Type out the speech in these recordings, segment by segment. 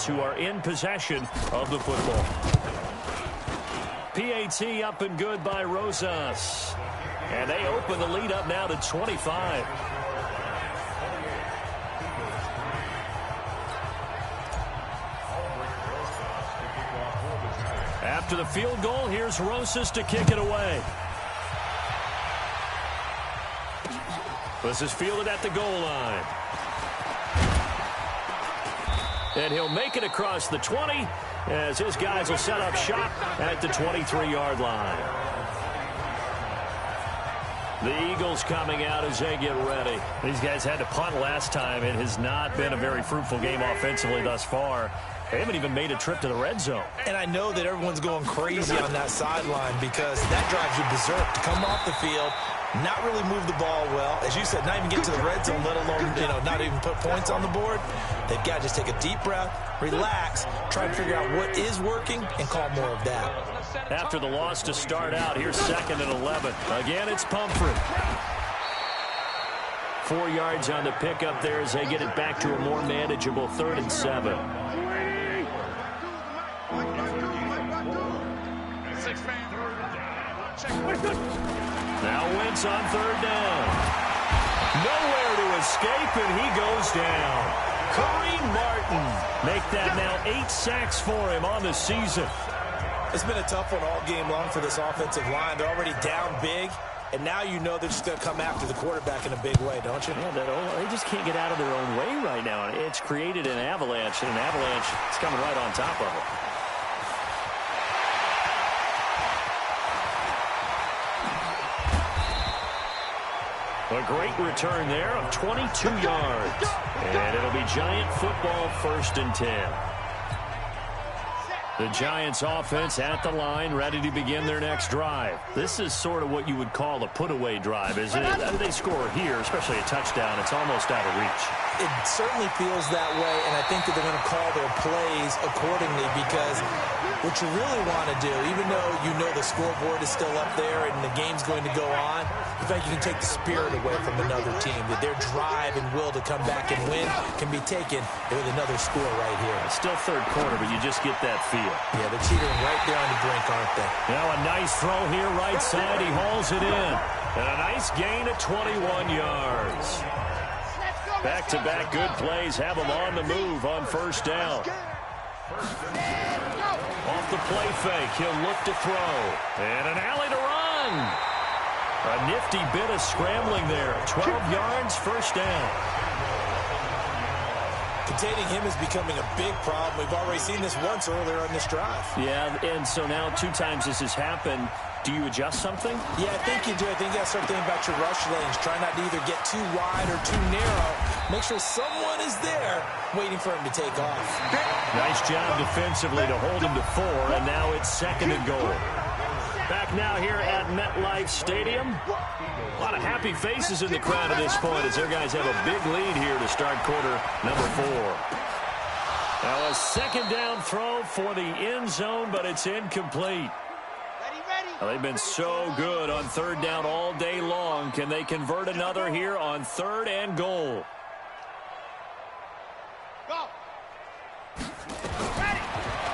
who are in possession of the football. PAT up and good by Rosas. And they open the lead up now to 25. After the field goal, here's Rosas to kick it away. This is fielded at the goal line. And he'll make it across the 20 as his guys will set up shop at the 23-yard line. The Eagles coming out as they get ready. These guys had to punt last time. It has not been a very fruitful game offensively thus far. They haven't even made a trip to the red zone. And I know that everyone's going crazy on that sideline because that drives you berserk to come off the field, not really move the ball well. As you said, not even get to the red zone, let alone, not even put points on the board. They've got to just take a deep breath, relax, try to figure out what is working, and call more of that. After the loss to start out, here's 2nd and 11. Again, it's Pumphrey. 4 yards on the pickup there as they get it back to a more manageable 3rd and 7. Now Wentz on 3rd down. Nowhere to escape, and he goes down. Kareem Martin make that now 8 sacks for him on the season. It's been a tough one all game long for this offensive line. They're already down big, and now you know they're just going to come after the quarterback in a big way, don't you? Yeah, they just can't get out of their own way right now. It's created an avalanche, and an avalanche is coming right on top of it. A great return there of 22 yards. And it'll be Giant football 1st and 10. The Giants offense at the line, ready to begin their next drive. This is sort of what you would call a put-away drive, isn't it? They score here, especially a touchdown. It's almost out of reach. It certainly feels that way, and I think that they're going to call their plays accordingly because what you really want to do, even though you know the scoreboard is still up there and the game's going to go on, in fact, you can take the spirit away from another team, that their drive and will to come back and win can be taken with another score right here. It's still 3rd quarter, but you just get that feel. Yeah, they're teetering right there on the brink, aren't they? Now a nice throw here, right side. He hauls it in. And a nice gain of 21 yards. Back-to-back good plays have him on the move on 1st down. Off the play fake, he'll look to throw. And an alley to run. A nifty bit of scrambling there. 12 yards, 1st down. Containing him is becoming a big problem. We've already seen this once earlier on this drive. Yeah, and so now 2 times this has happened. Do you adjust something? Yeah, I think you do. I think you got to start thinking about your rush lanes. Try not to either get too wide or too narrow. Make sure someone is there waiting for him to take off. Nice job defensively to hold him to 4, and now it's 2nd and goal. Back now here at MetLife Stadium. A lot of happy faces in the crowd at this point as their guys have a big lead here to start quarter number 4. Now a 2nd down throw for the end zone, but it's incomplete. Well, they've been so good on 3rd down all day long. Can they convert another here on 3rd and goal?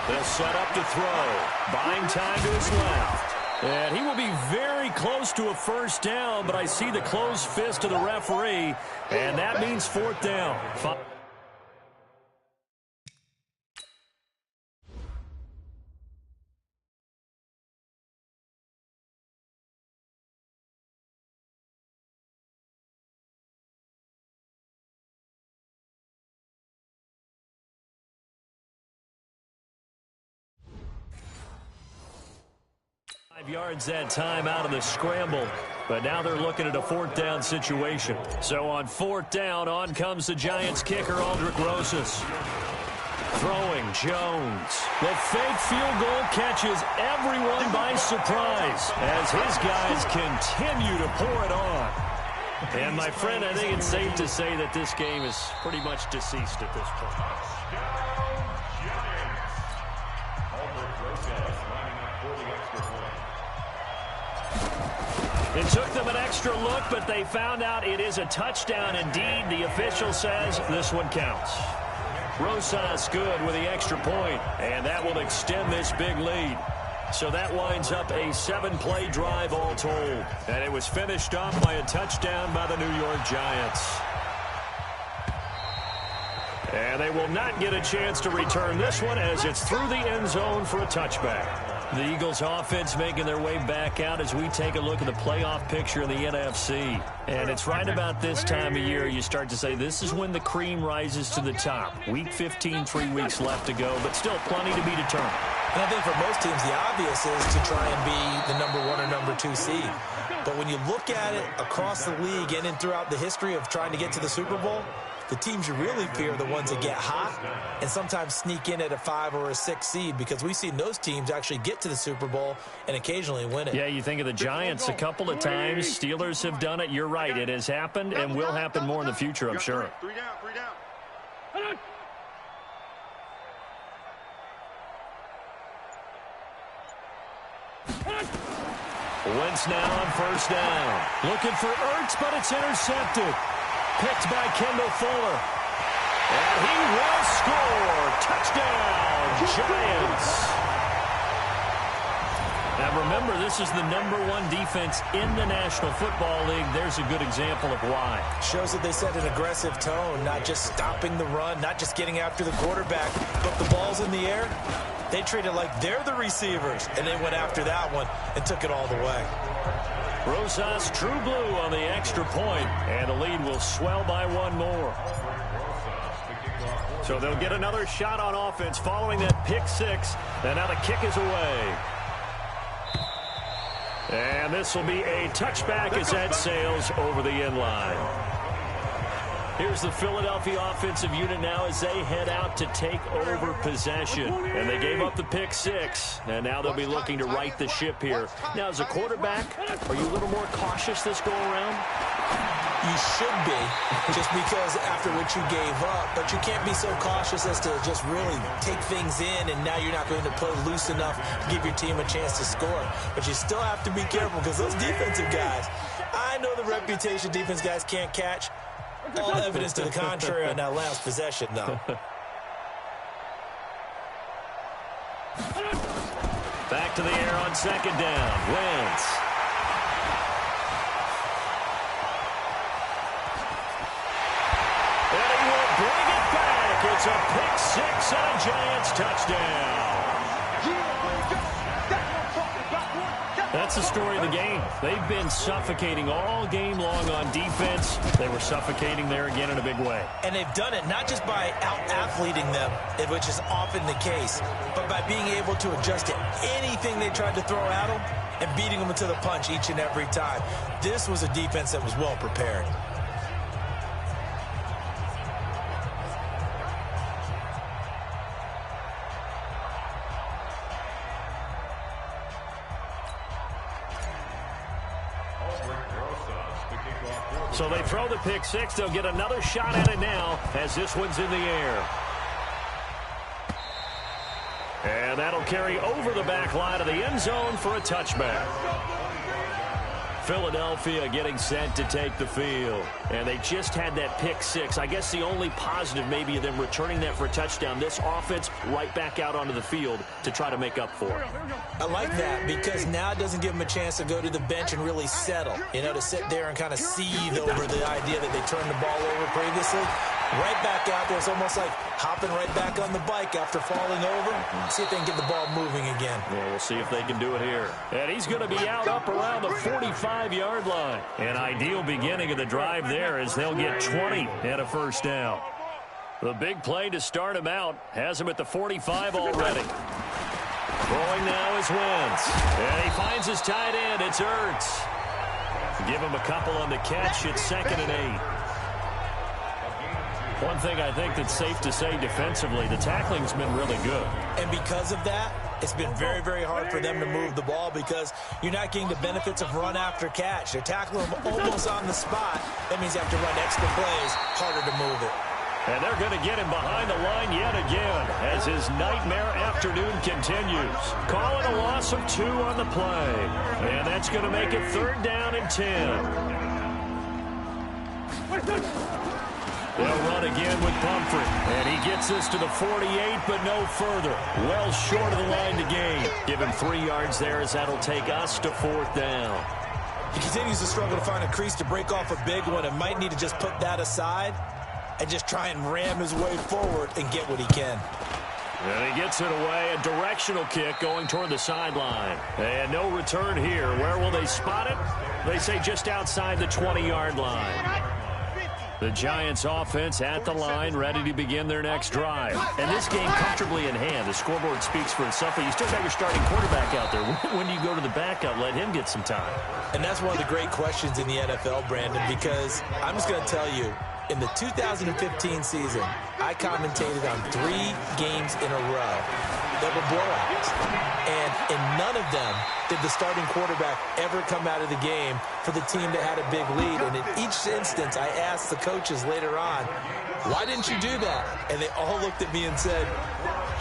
They'll set up to throw. Buying time to his left. And he will be very close to a 1st down, but I see the closed fist of the referee, and that means 4th down. Yards that time out of the scramble, but now they're looking at a 4th down situation. So on 4th down, on comes the Giants kicker, Aldrich Rosas. Throwing, Jones. The fake field goal catches everyone by surprise as his guys continue to pour it on. And my friend, I think it's safe to say that this game is pretty much deceased at this point. It took them an extra look, but they found out it is a touchdown indeed. The official says this one counts. Rosas good with the extra point, and that will extend this big lead. So that winds up a 7-play drive all told. And it was finished off by a touchdown by the New York Giants. And they will not get a chance to return this one as it's through the end zone for a touchback. The Eagles offense making their way back out as we take a look at the playoff picture in the NFC. And it's right about this time of year you start to say this is when the cream rises to the top. Week 15, 3 weeks left to go, but still plenty to be determined. And I think for most teams, the obvious is to try and be the number 1 or number 2 seed. But when you look at it across the league and throughout the history of trying to get to the Super Bowl, the teams you really fear are the ones that get hot and sometimes sneak in at a 5 or a 6 seed, because we've seen those teams actually get to the Super Bowl and occasionally win it. Yeah, you think of the Giants a couple of times. Steelers have done it. You're right. It has happened and will happen more in the future, I'm sure. 3 down, 3 down. Wentz now on first down. Looking for Ertz, but it's intercepted. Picked by Kendall Fuller. And he will score. Touchdown, Giants. Now remember, this is the #1 defense in the National Football League. There's a good example of why. Shows that they set an aggressive tone, not just stopping the run, not just getting after the quarterback, but the ball's in the air. They treat it like they're the receivers, and they went after that one and took it all the way. Rosas true blue on the extra point, and the lead will swell by 1 more. So they'll get another shot on offense following that pick 6, and now the kick is away. And this will be a touchback as that sails over the end line. Here's the Philadelphia offensive unit now as they head out to take over possession. And they gave up the pick 6, and now they'll be looking to right the ship here. Now, as a quarterback, are you a little more cautious this go-around? You should be, just because after what you gave up. But you can't be so cautious as to just really take things in, and now you're not going to play loose enough to give your team a chance to score. But you still have to be careful, because those defensive guys, I know the reputation defense guys can't catch. All evidence to the contrary on that last possession, though. Back to the air on second down. Wentz. And he will bring it back. It's a pick 6 and a Giants touchdown. That's the story of the game. They've been suffocating all game long on defense. They were suffocating there again in a big way. And they've done it not just by out-athleting them, which is often the case, but by being able to adjust to anything they tried to throw at them and beating them to the punch each and every time. This was a defense that was well prepared. So they throw the pick 6. They'll get another shot at it now as this one's in the air. And that'll carry over the back line of the end zone for a touchback. Philadelphia getting set to take the field. And they just had that pick 6. I guess the only positive maybe of them returning that for a touchdown. This offense right back out onto the field to try to make up for it. I like that, because now it doesn't give them a chance to go to the bench and really settle. You know, to sit there and kind of seethe over the idea that they turned the ball over previously. Right back out there. It's almost like hopping right back on the bike after falling over. See if they can get the ball moving again. Well, we'll see if they can do it here. And he's going to be out up around the 45-yard line. An ideal beginning of the drive there as they'll get 20 and a first down. The big play to start him out has him at the 45 already. Throwing now is Wentz. And he finds his tight end. It's Ertz. Give him a couple on the catch. It's 2nd and 8. One thing I think that's safe to say defensively, the tackling's been really good. And because of that, it's been very, very hard for them to move the ball, because you're not getting the benefits of run after catch. They're tackling them almost on the spot. That means you have to run extra plays, harder to move it. And they're going to get him behind the line yet again as his nightmare afternoon continues. Calling a loss of 2 on the play. And that's going to make it 3rd down and 10. They'll run again with Pumphrey. And he gets this to the 48, but no further. Well short of the line to gain. Give him 3 yards there as that'll take us to 4th down. He continues to struggle to find a crease to break off a big one and might need to just put that aside and just try and ram his way forward and get what he can. And he gets it away. A directional kick going toward the sideline. And no return here. Where will they spot it? They say just outside the 20-yard line. The Giants offense at the line, ready to begin their next drive. And this game comfortably in hand. The scoreboard speaks for itself, but you still got your starting quarterback out there. When do you go to the backup? Let him get some time. And that's one of the great questions in the NFL, Brandon, because I'm just going to tell you, in the 2015 season, I commentated on 3 games in a row that were blowouts. And in none of them did the starting quarterback ever come out of the game for the team that had a big lead. And in each instance, I asked the coaches later on, why didn't you do that? And they all looked at me and said,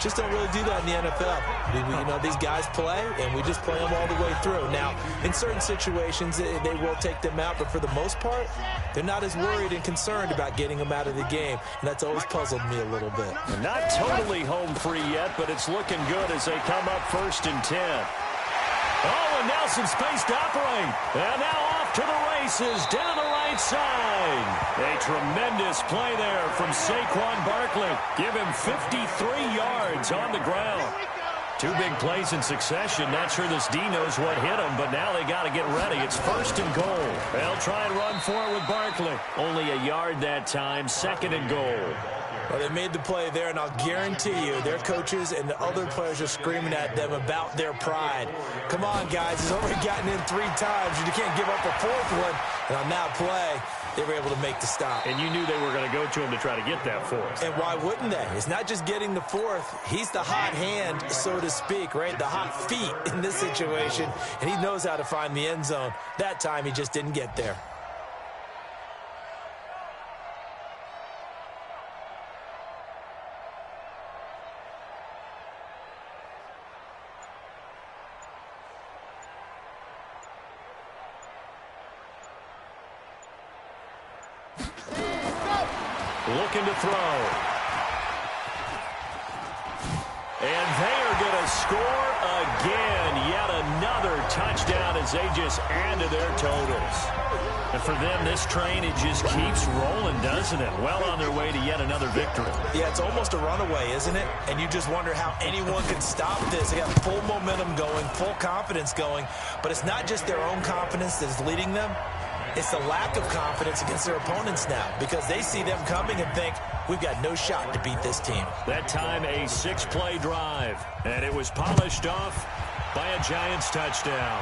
just don't really do that in the NFL. You know, these guys play, and we just play them all the way through. Now, in certain situations, they will take them out, but for the most part, they're not as worried and concerned about getting them out of the game, and that's always puzzled me a little bit. Not totally home free yet, but it's looking good as they come up 1st and 10. Oh, and now some space to operate. And now off to the races down the right side. A tremendous play there from Saquon Barkley. Give him 53 yards on the ground. 2 big plays in succession. Not sure this D knows what hit him, but now they got to get ready. It's 1st and goal. They'll try and run for it with Barkley. Only a yard that time. 2nd and goal. Well, they made the play there, and I'll guarantee you their coaches and the other players are screaming at them about their pride. Come on, guys. He's already gotten in 3 times. You can't give up a 4th one. And on that play, they were able to make the stop. And you knew they were going to go to him to try to get that 4th. And why wouldn't they? It's not just getting the 4th. He's the hot hand, so to speak, right? The hot feet in this situation. And he knows how to find the end zone. That time, he just didn't get there. Looking to throw. And they are going to score again. Yet another touchdown as they just add to their totals. And for them, this train, it just keeps rolling, doesn't it? Well on their way to yet another victory. Yeah, it's almost a runaway, isn't it? And you just wonder how anyone can stop this. They got full momentum going, full confidence going. But it's not just their own confidence that is leading them. It's the lack of confidence against their opponents now because they see them coming and think, we've got no shot to beat this team. That time a 6-play drive, and it was polished off by a Giants touchdown.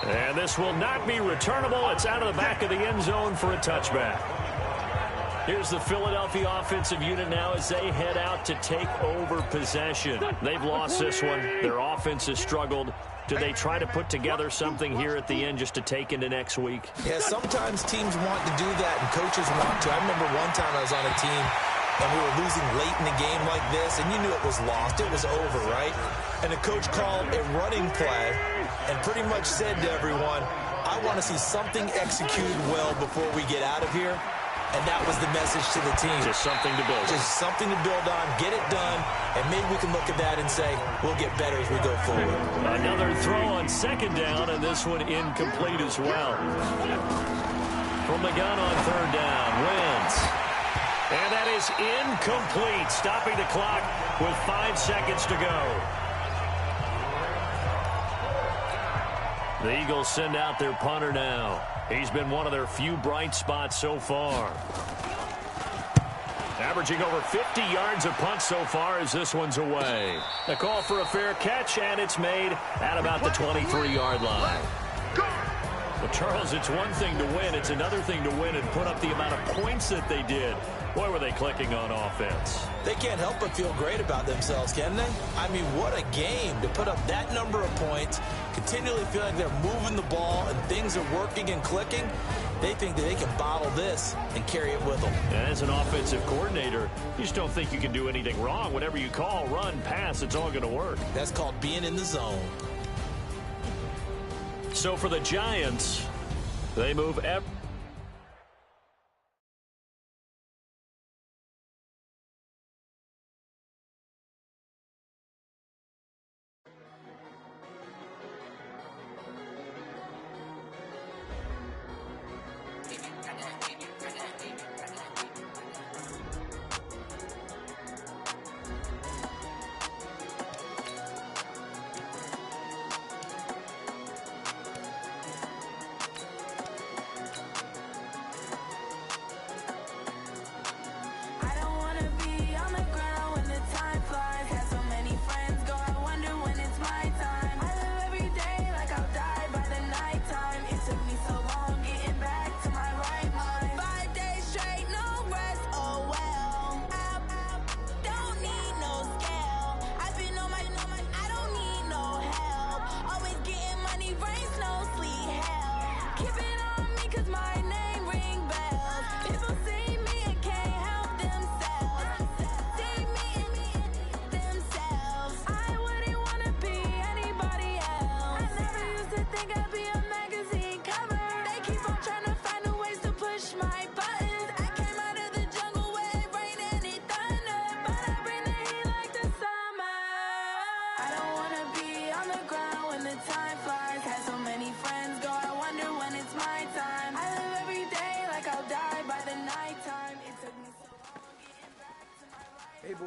And this will not be returnable. It's out of the back of the end zone for a touchback. Here's the Philadelphia offensive unit now as they head out to take over possession. They've lost this one. Their offense has struggled. Do they try to put together something here at the end just to take into next week? Yeah, sometimes teams want to do that and coaches want to. I remember one time I was on a team and we were losing late in the game like this, and you knew it was lost. It was over, right? And the coach called a running play and pretty much said to everyone, I want to see something executed well before we get out of here. And that was the message to the team. Just something to build on. Just something to build on, get it done, and maybe we can look at that and say, we'll get better as we go forward. Another throw on 2nd down, and this one incomplete as well. From the gun on 3rd down, Wentz. And that is incomplete, stopping the clock with 5 seconds to go. The Eagles send out their punter now. He's been one of their few bright spots so far. Averaging over 50 yards a punt so far as this one's away. A call for a fair catch, and it's made at about the 23-yard line. Well, Charles, it's one thing to win. It's another thing to win and put up the amount of points that they did. Boy, were they clicking on offense. They can't help but feel great about themselves, can they? I mean, what a game to put up that number of points, continually feel like they're moving the ball and things are working and clicking. They think that they can bottle this and carry it with them. And as an offensive coordinator, you just don't think you can do anything wrong. Whatever you call, run, pass, it's all going to work. That's called being in the zone. So for the Giants, they move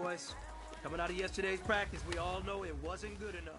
boys. Coming out of yesterday's practice, we all know it wasn't good enough.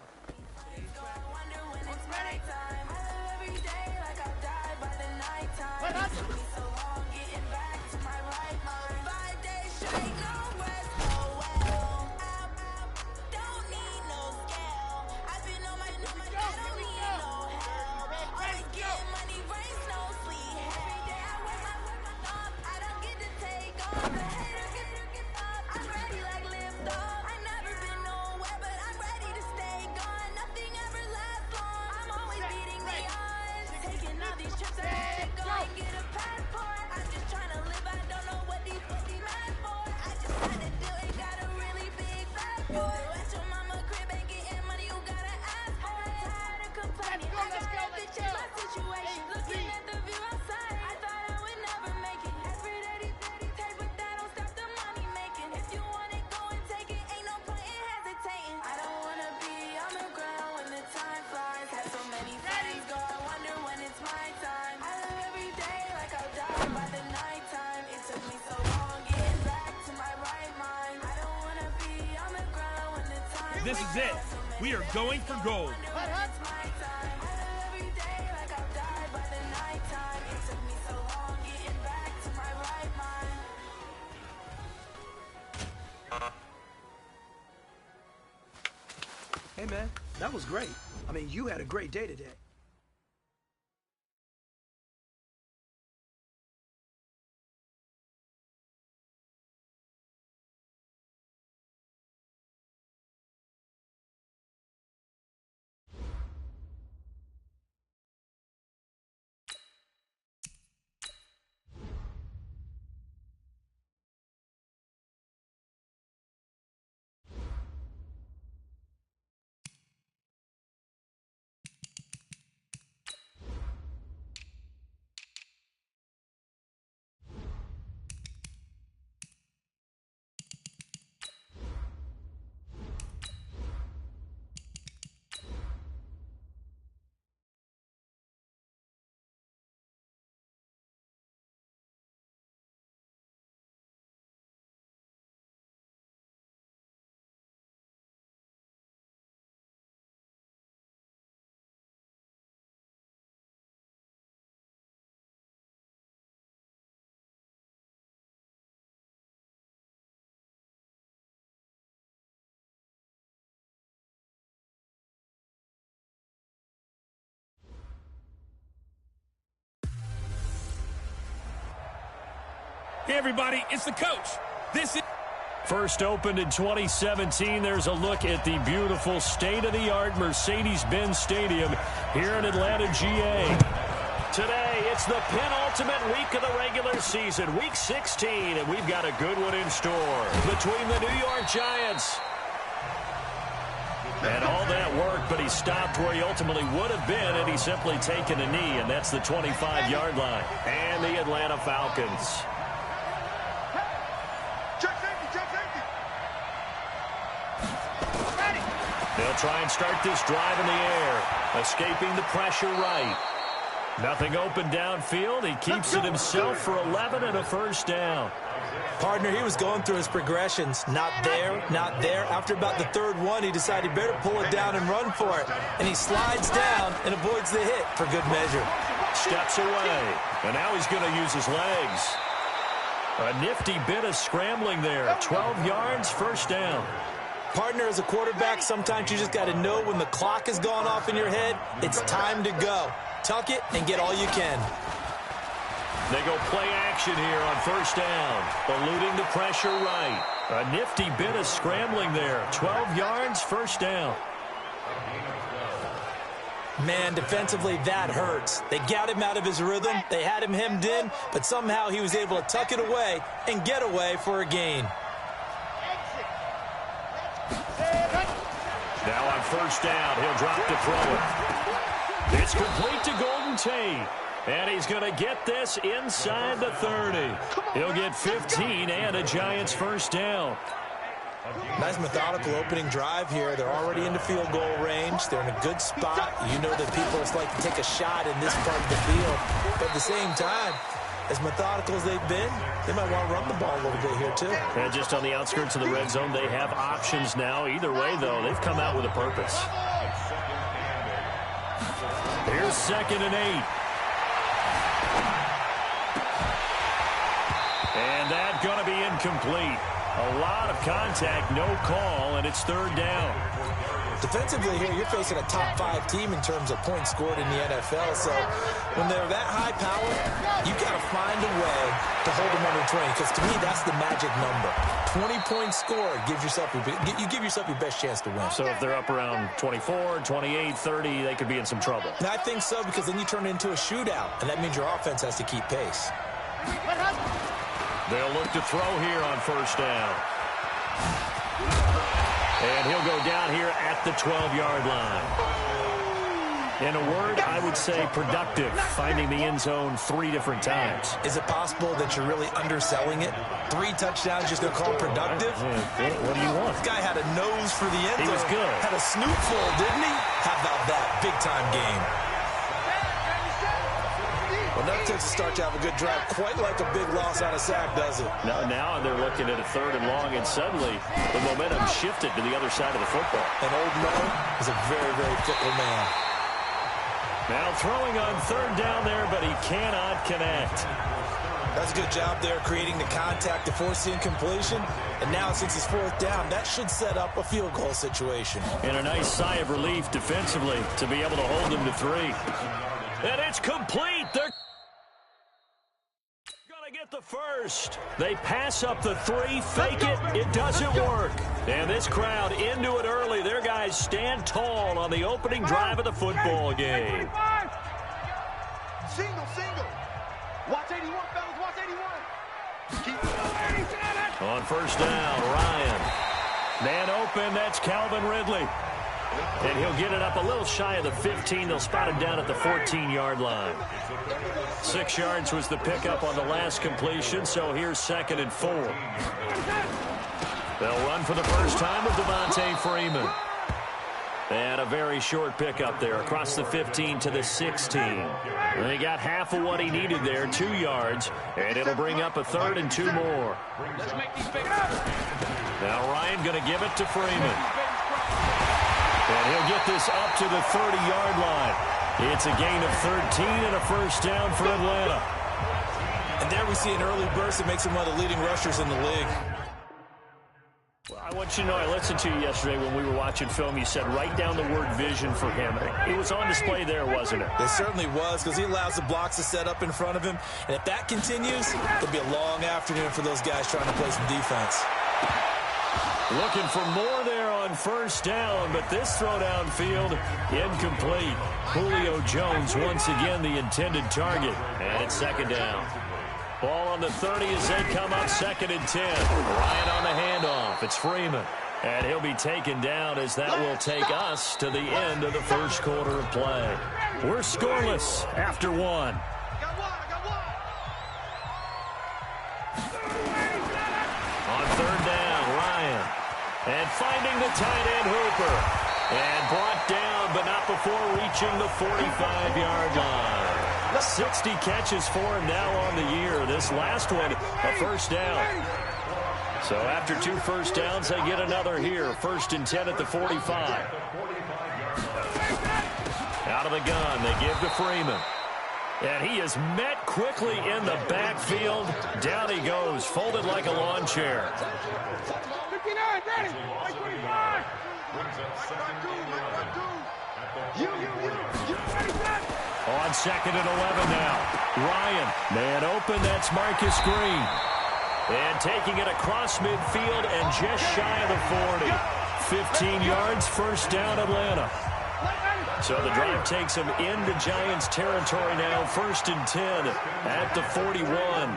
This is it. We are going for gold. Hey, man, that was great. I mean, you had a great day today. Hey, everybody, it's the coach. This is... First opened in 2017, there's a look at the beautiful state-of-the-art Mercedes-Benz Stadium here in Atlanta, GA. Today, it's the penultimate week of the regular season, week 16, and we've got a good one in store between the New York Giants. And all that work, but he stopped where he ultimately would have been had he simply taken a knee, and that's the 25-yard line. And the Atlanta Falcons. They'll try and start this drive in the air, escaping the pressure right. Nothing open downfield. He keeps it himself for 11 and a first down. Partner, he was going through his progressions. Not there, not there. After about the third one, he decided he better pull it down and run for it. And he slides down and avoids the hit for good measure. Steps away, and now he's going to use his legs. A nifty bit of scrambling there. 12 yards, first down. Partner, as a quarterback, sometimes you just got to know when the clock has gone off in your head, it's time to go. Tuck it and get all you can. They go play action here on first down. Eluding the pressure right. A nifty bit of scrambling there. 12 yards, first down. Man, defensively, that hurts. They got him out of his rhythm. They had him hemmed in, but somehow he was able to tuck it away and get away for a gain. Now on first down, he'll drop to throw it. It's complete to Golden Tate. And he's going to get this inside the 30. He'll get 15 and a Giants first down. Nice methodical opening drive here. They're already into field goal range. They're in a good spot. You know that people just like to take a shot in this part of the field. But at the same time, as methodical as they've been, they might want to run the ball a little bit here too. And just on the outskirts of the red zone, they have options now. Either way, though, they've come out with a purpose. Here's 2nd and 8. And that's going to be incomplete. A lot of contact, no call, and it's 3rd down. Defensively here, you're facing a top 5 team in terms of points scored in the NFL. So when they're that high power, you've got to find a way to hold them under 20. Because to me, that's the magic number. 20 points scored gives yourself you give yourself your best chance to win. So if they're up around 24, 28, 30, they could be in some trouble. And I think so, because then you turn it into a shootout, and that means your offense has to keep pace. They'll look to throw here on 1st down. And he'll go down here at the 12-yard line. In a word, I would say productive, finding the end zone 3 different times. Is it possible that you're really underselling it? 3 touchdowns, just to call productive? What do you want? This guy had a nose for the end zone. He was good. Had a snootful, didn't he? How about that? Big-time game. Well, that takes a start to have a good drive. Quite like a big loss on a sack, does it? Now they're looking at a 3rd and long, and suddenly the momentum shifted to the other side of the football. And old Mo is a very, very fickle man. Now throwing on 3rd down there, but he cannot connect. That's a good job there, creating the contact to force the incompletion. And now, since it's 4th down, that should set up a field goal situation. And a nice sigh of relief defensively to be able to hold them to 3. And it's complete. They're going to get the first. They pass up the 3, fake it. It doesn't work. And this crowd into it early. Their guys stand tall on the opening drive of the football game. Single. Watch 81, fellas. Watch 81. On 1st down, Ryan. Man open. That's Calvin Ridley. And he'll get it up a little shy of the 15. They'll spot him down at the 14-yard line. 6 yards was the pickup on the last completion, so here's 2nd and 4. They'll run for the first time with Devontae Freeman. And a very short pickup there across the 15 to the 16. And he got half of what he needed there, 2 yards, and it'll bring up a 3rd and 2 more. Now Ryan going to give it to Freeman. And he'll get this up to the 30-yard line. It's a gain of 13 and a first down for Atlanta. And there we see an early burst that makes him one of the leading rushers in the league. Well, I want you to know, I listened to you yesterday when we were watching film. You said write down the word vision for him. It was on display there, wasn't it? It certainly was, because he allows the blocks to set up in front of him. And if that continues, it'll be a long afternoon for those guys trying to play some defense. Looking for more there on 1st down, but this throw downfield incomplete. Julio Jones once again the intended target, and it's 2nd down. Ball on the 30 as they come up, 2nd and 10. Ryan on the handoff. It's Freeman, and he'll be taken down as that will take us to the end of the first quarter of play. We're scoreless after 1. I got one. On 3rd down, Ryan. And finding the tight end Hooper. And brought down, but not before reaching the 45-yard line. 60 catches for him now on the year. This last one, a first down. So after 2 first downs, they get another here. 1st and 10 at the 45. Out of the gun, they give to Freeman. And he is met quickly in the backfield. Down he goes, folded like a lawn chair. 59, ready. 25. On 2nd and 11 now. Ryan, man open, that's Marcus Green. And taking it across midfield and just shy of the 40. 15 yards, first down Atlanta. So the drive takes him into Giants territory now. 1st and 10 at the 41.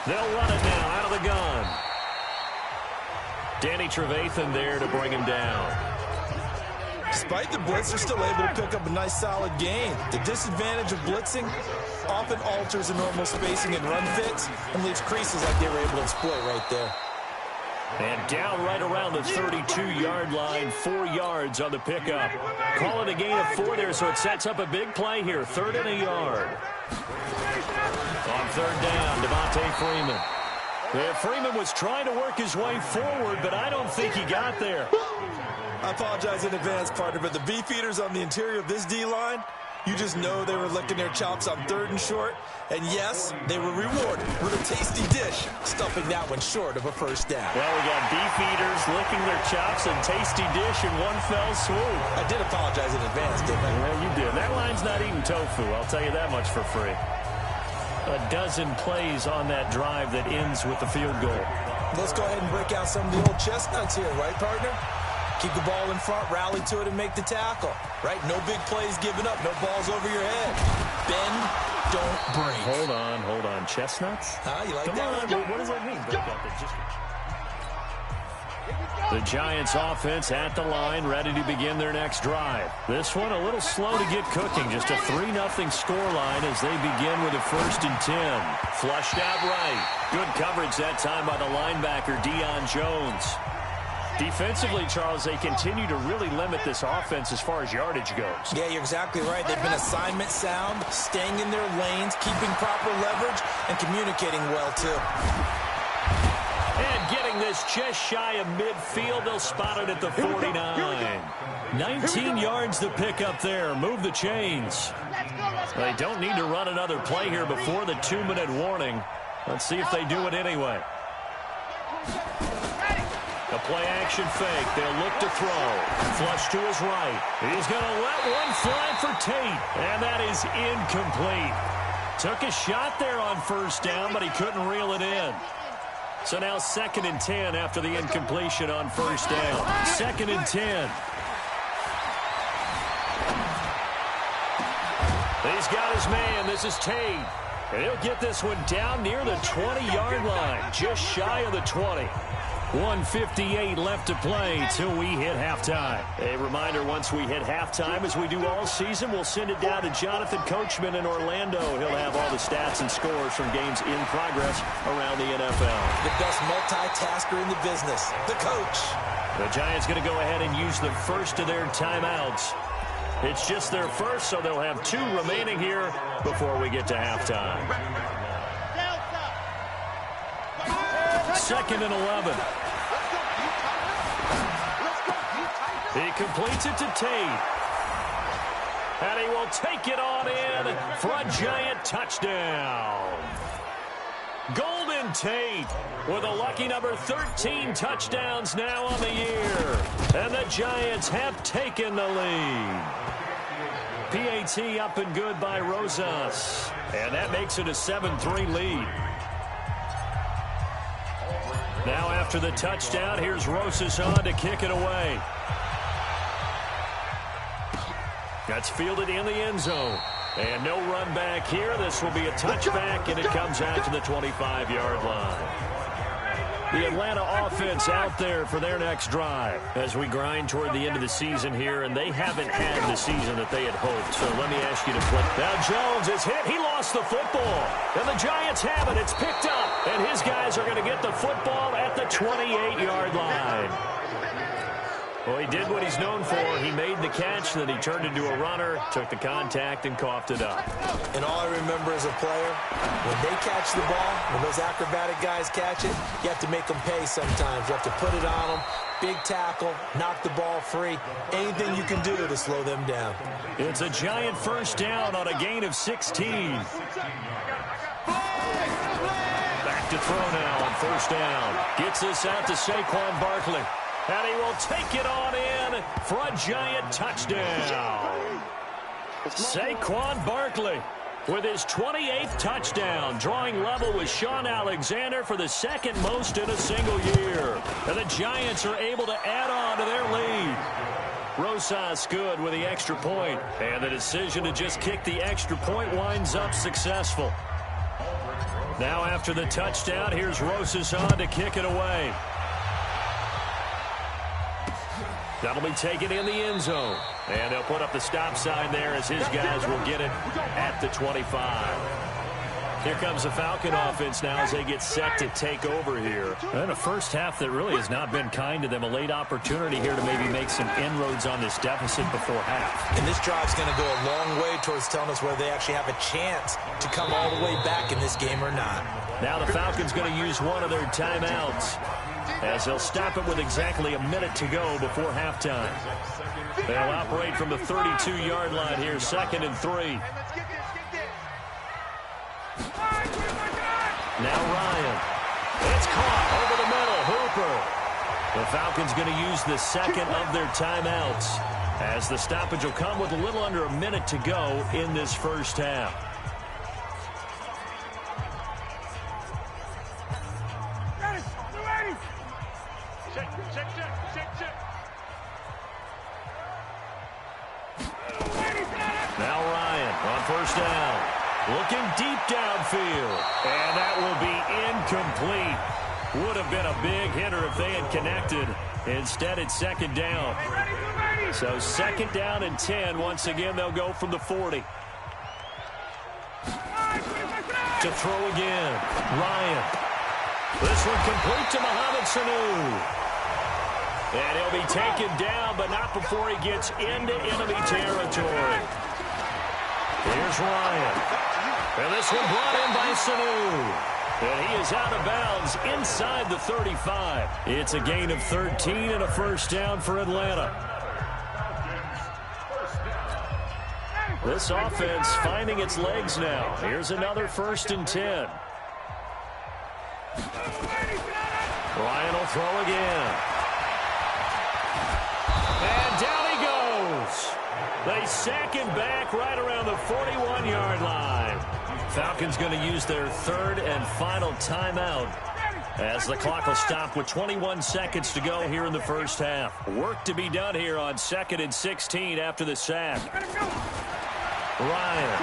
They'll run it now out of the gun. Danny Trevathan there to bring him down. Despite the blitz, they're still able to pick up a nice solid gain. The disadvantage of blitzing often alters the normal spacing and run fits and leaves creases like they were able to exploit right there. And down right around the 32-yard line, 4 yards on the pickup. Call it a gain of 4 there, so it sets up a big play here. 3rd and a yard. On 3rd down, Devontae Freeman. Yeah, Freeman was trying to work his way forward, but I don't think he got there. I apologize in advance, partner, but the beefeaters on the interior of this D-line, you just know they were licking their chops on 3rd and short. And yes, they were rewarded with a tasty dish, stuffing that one short of a 1st down. Well, we got beefeaters licking their chops and tasty dish in one fell swoop. I did apologize in advance, didn't I? Well, you did. That line's not eating tofu, I'll tell you that much for free. A dozen plays on that drive that ends with the field goal. Let's go ahead and break out some of the old chestnuts here, right, partner? Keep the ball in front, rally to it, and make the tackle. Right? No big plays given up. No balls over your head. Bend, don't break. Hold on. Chestnuts? You like Come that? on. What does that mean? Break out the Giants offense at the line, ready to begin their next drive. This one a little slow to get cooking. Just a 3-0 scoreline as they begin with a 1st and 10. Flushed out right. Good coverage that time by the linebacker, Deion Jones. Defensively, Charles, they continue to really limit this offense as far as yardage goes. Yeah, you're exactly right. They've been assignment sound, staying in their lanes, keeping proper leverage, and communicating well, too. And getting this just shy of midfield, they'll spot it at the 49. 19 yards to pick up there. Move the chains. They don't need to run another play here before the 2-minute warning. Let's see if they do it anyway. A play-action fake. They'll look to throw. Flush to his right. He's going to let one fly for Tate. And that is incomplete. Took a shot there on 1st down, but he couldn't reel it in. So now 2nd and 10 after the incompletion on 1st down. 2nd and 10. He's got his man. This is Tate. And he'll get this one down near the 20-yard line. Just shy of the 20. 1:58 left to play till we hit halftime. A reminder, once we hit halftime, as we do all season, we'll send it down to Jonathan Coachman in Orlando. He'll have all the stats and scores from games in progress around the NFL. The best multitasker in the business, the coach. The Giants going to go ahead and use the first of their timeouts. It's just their first, so they'll have 2 remaining here before we get to halftime. 2nd and 11. He completes it to Tate. And he will take it on in for a Giant touchdown. Golden Tate with a lucky number 13 touchdowns now on the year. And the Giants have taken the lead. PAT up and good by Rosas. And that makes it a 7-3 lead. Now after the touchdown, here's Rosas on to kick it away. That's fielded in the end zone. And no run back here. This will be a touchback, and it comes out to the 25-yard line. The Atlanta offense out there for their next drive as we grind toward the end of the season here, and they haven't had the season that they had hoped. So let me ask you to flip. Now Jones is hit. He lost the football. And the Giants have it. It's picked up. And his guys are going to get the football at the 28-yard line. Well, he did what he's known for. He made the catch, then he turned into a runner, took the contact, and coughed it up. And all I remember as a player, when they catch the ball, when those acrobatic guys catch it, you have to make them pay sometimes. You have to put it on them, big tackle, knock the ball free, anything you can do to slow them down. It's a Giant 1st down on a gain of 16. Back to throw now on 1st down. Gets this out to Saquon Barkley. And he will take it on in for a Giant touchdown. Saquon Barkley with his 28th touchdown, drawing level with Sean Alexander for the 2nd most in a single year. And the Giants are able to add on to their lead. Rosas good with the extra point, and the decision to just kick the extra point winds up successful. Now after the touchdown, here's Rosas on to kick it away. That'll be taken in the end zone. And they'll put up the stop sign there as his guys will get it at the 25. Here comes the Falcon offense now as they get set to take over here. And a first half that really has not been kind to them. A late opportunity here to maybe make some inroads on this deficit before half. And this drive's going to go a long way towards telling us whether they actually have a chance to come all the way back in this game or not. Now the Falcons going to use one of their timeouts as they'll stop it with exactly a minute to go before halftime. They'll operate from the 32-yard line here, 2nd and 3. Now Ryan. It's caught over the middle. Hooper. The Falcons going to use the second of their timeouts as the stoppage will come with a little under a minute to go in this first half. Now Ryan on first down. Looking deep downfield. And that will be incomplete. Would have been a big hitter if they had connected. Instead, it's 2nd down. So 2nd down and 10. Once again, they'll go from the 40. To throw again. Ryan. This one complete to Mohamed Sanu. And he'll be taken down, but not before he gets into enemy territory. Here's Ryan. And this one brought in by Sanu. And he is out of bounds inside the 35. It's a gain of 13 and a first down for Atlanta. This offense finding its legs now. Here's another 1st and 10. Ryan will throw again. And down he goes. They sack him back right around the 41-yard line. Falcons going to use their 3rd and final timeout as the clock will stop with 21 seconds to go here in the first half. Work to be done here on 2nd and 16 after the sack. Ryan.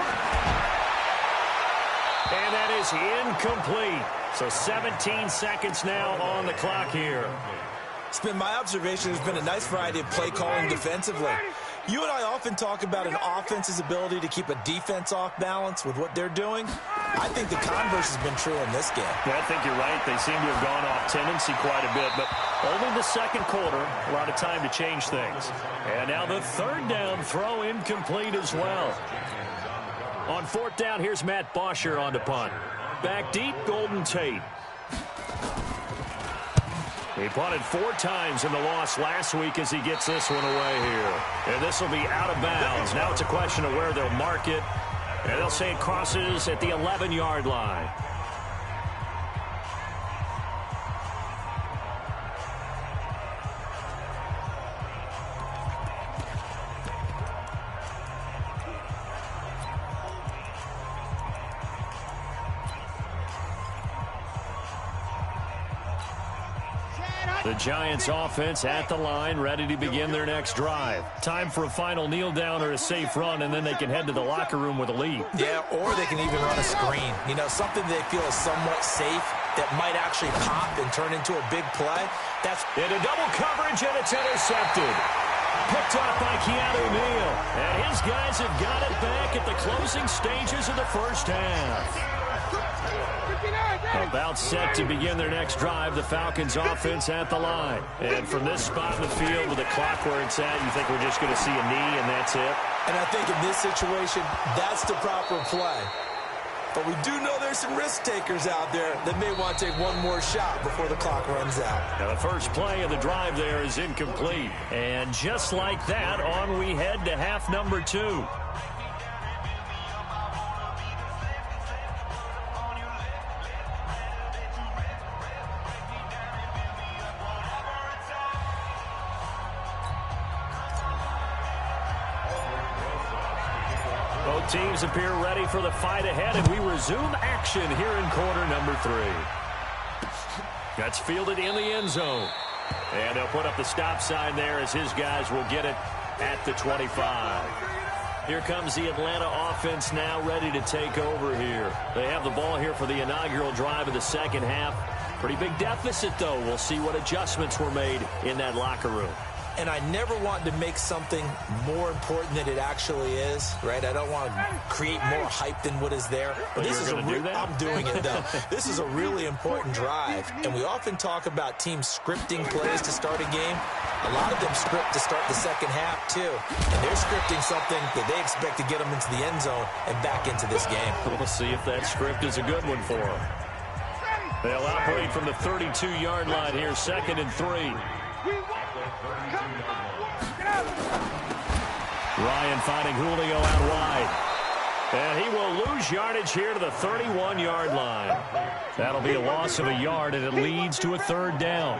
And that is incomplete. So 17 seconds now on the clock here. It's been my observation there's been a nice variety of play calling defensively. You and I often talk about an offense's ability to keep a defense off balance with what they're doing. I think the converse has been true in this game. Yeah, I think you're right. They seem to have gone off tendency quite a bit, but only the 2nd quarter, a lot of time to change things. And now the 3rd down throw incomplete as well. On 4th down, here's Matt Bosher on the punt. Back deep, Golden Tate. He punted 4 times in the loss last week as he gets this one away here. And this will be out of bounds. Now it's a question of where they'll mark it. And they'll say it crosses at the 11-yard line. The Giants offense at the line, ready to begin their next drive. Time for a final kneel down or a safe run, and then they can head to the locker room with a lead. Yeah, or they can even run a screen. You know, something they feel is somewhat safe that might actually pop and turn into a big play. That's into double coverage, and it's intercepted. Picked off by Keanu Neal. And his guys have got it back at the closing stages of the first half. About set to begin their next drive, the Falcons offense at the line. And from this spot in the field with the clock where it's at, you think we're just going to see a knee and that's it? And I think in this situation, that's the proper play. But we do know there's some risk takers out there that may want to take one more shot before the clock runs out. Now the first play of the drive there is incomplete. And just like that, on we head to half number 2. Both teams appear ready for the fight ahead, and we resume action here in quarter number 3. That's fielded in the end zone. And they'll put up the stop sign there as his guys will get it at the 25. Here comes the Atlanta offense now ready to take over here. They have the ball here for the inaugural drive of the second half. Pretty big deficit, though. We'll see what adjustments were made in that locker room. and I never want to make something more important than it actually is, right? I don't want to create more hype than what is there. But this is I'm doing it, though. This is a really important drive, and we often talk about teams scripting plays to start a game. A lot of them script to start the second half, too, and they're scripting something that they expect to get them into the end zone and back into this game. We'll see if that script is a good one for them. They'll operate from the 32-yard line here, 2nd and 3. Ryan finding Julio out wide. And he will lose yardage here to the 31-yard line. That'll be a loss of a yard, and it leads to a 3rd down.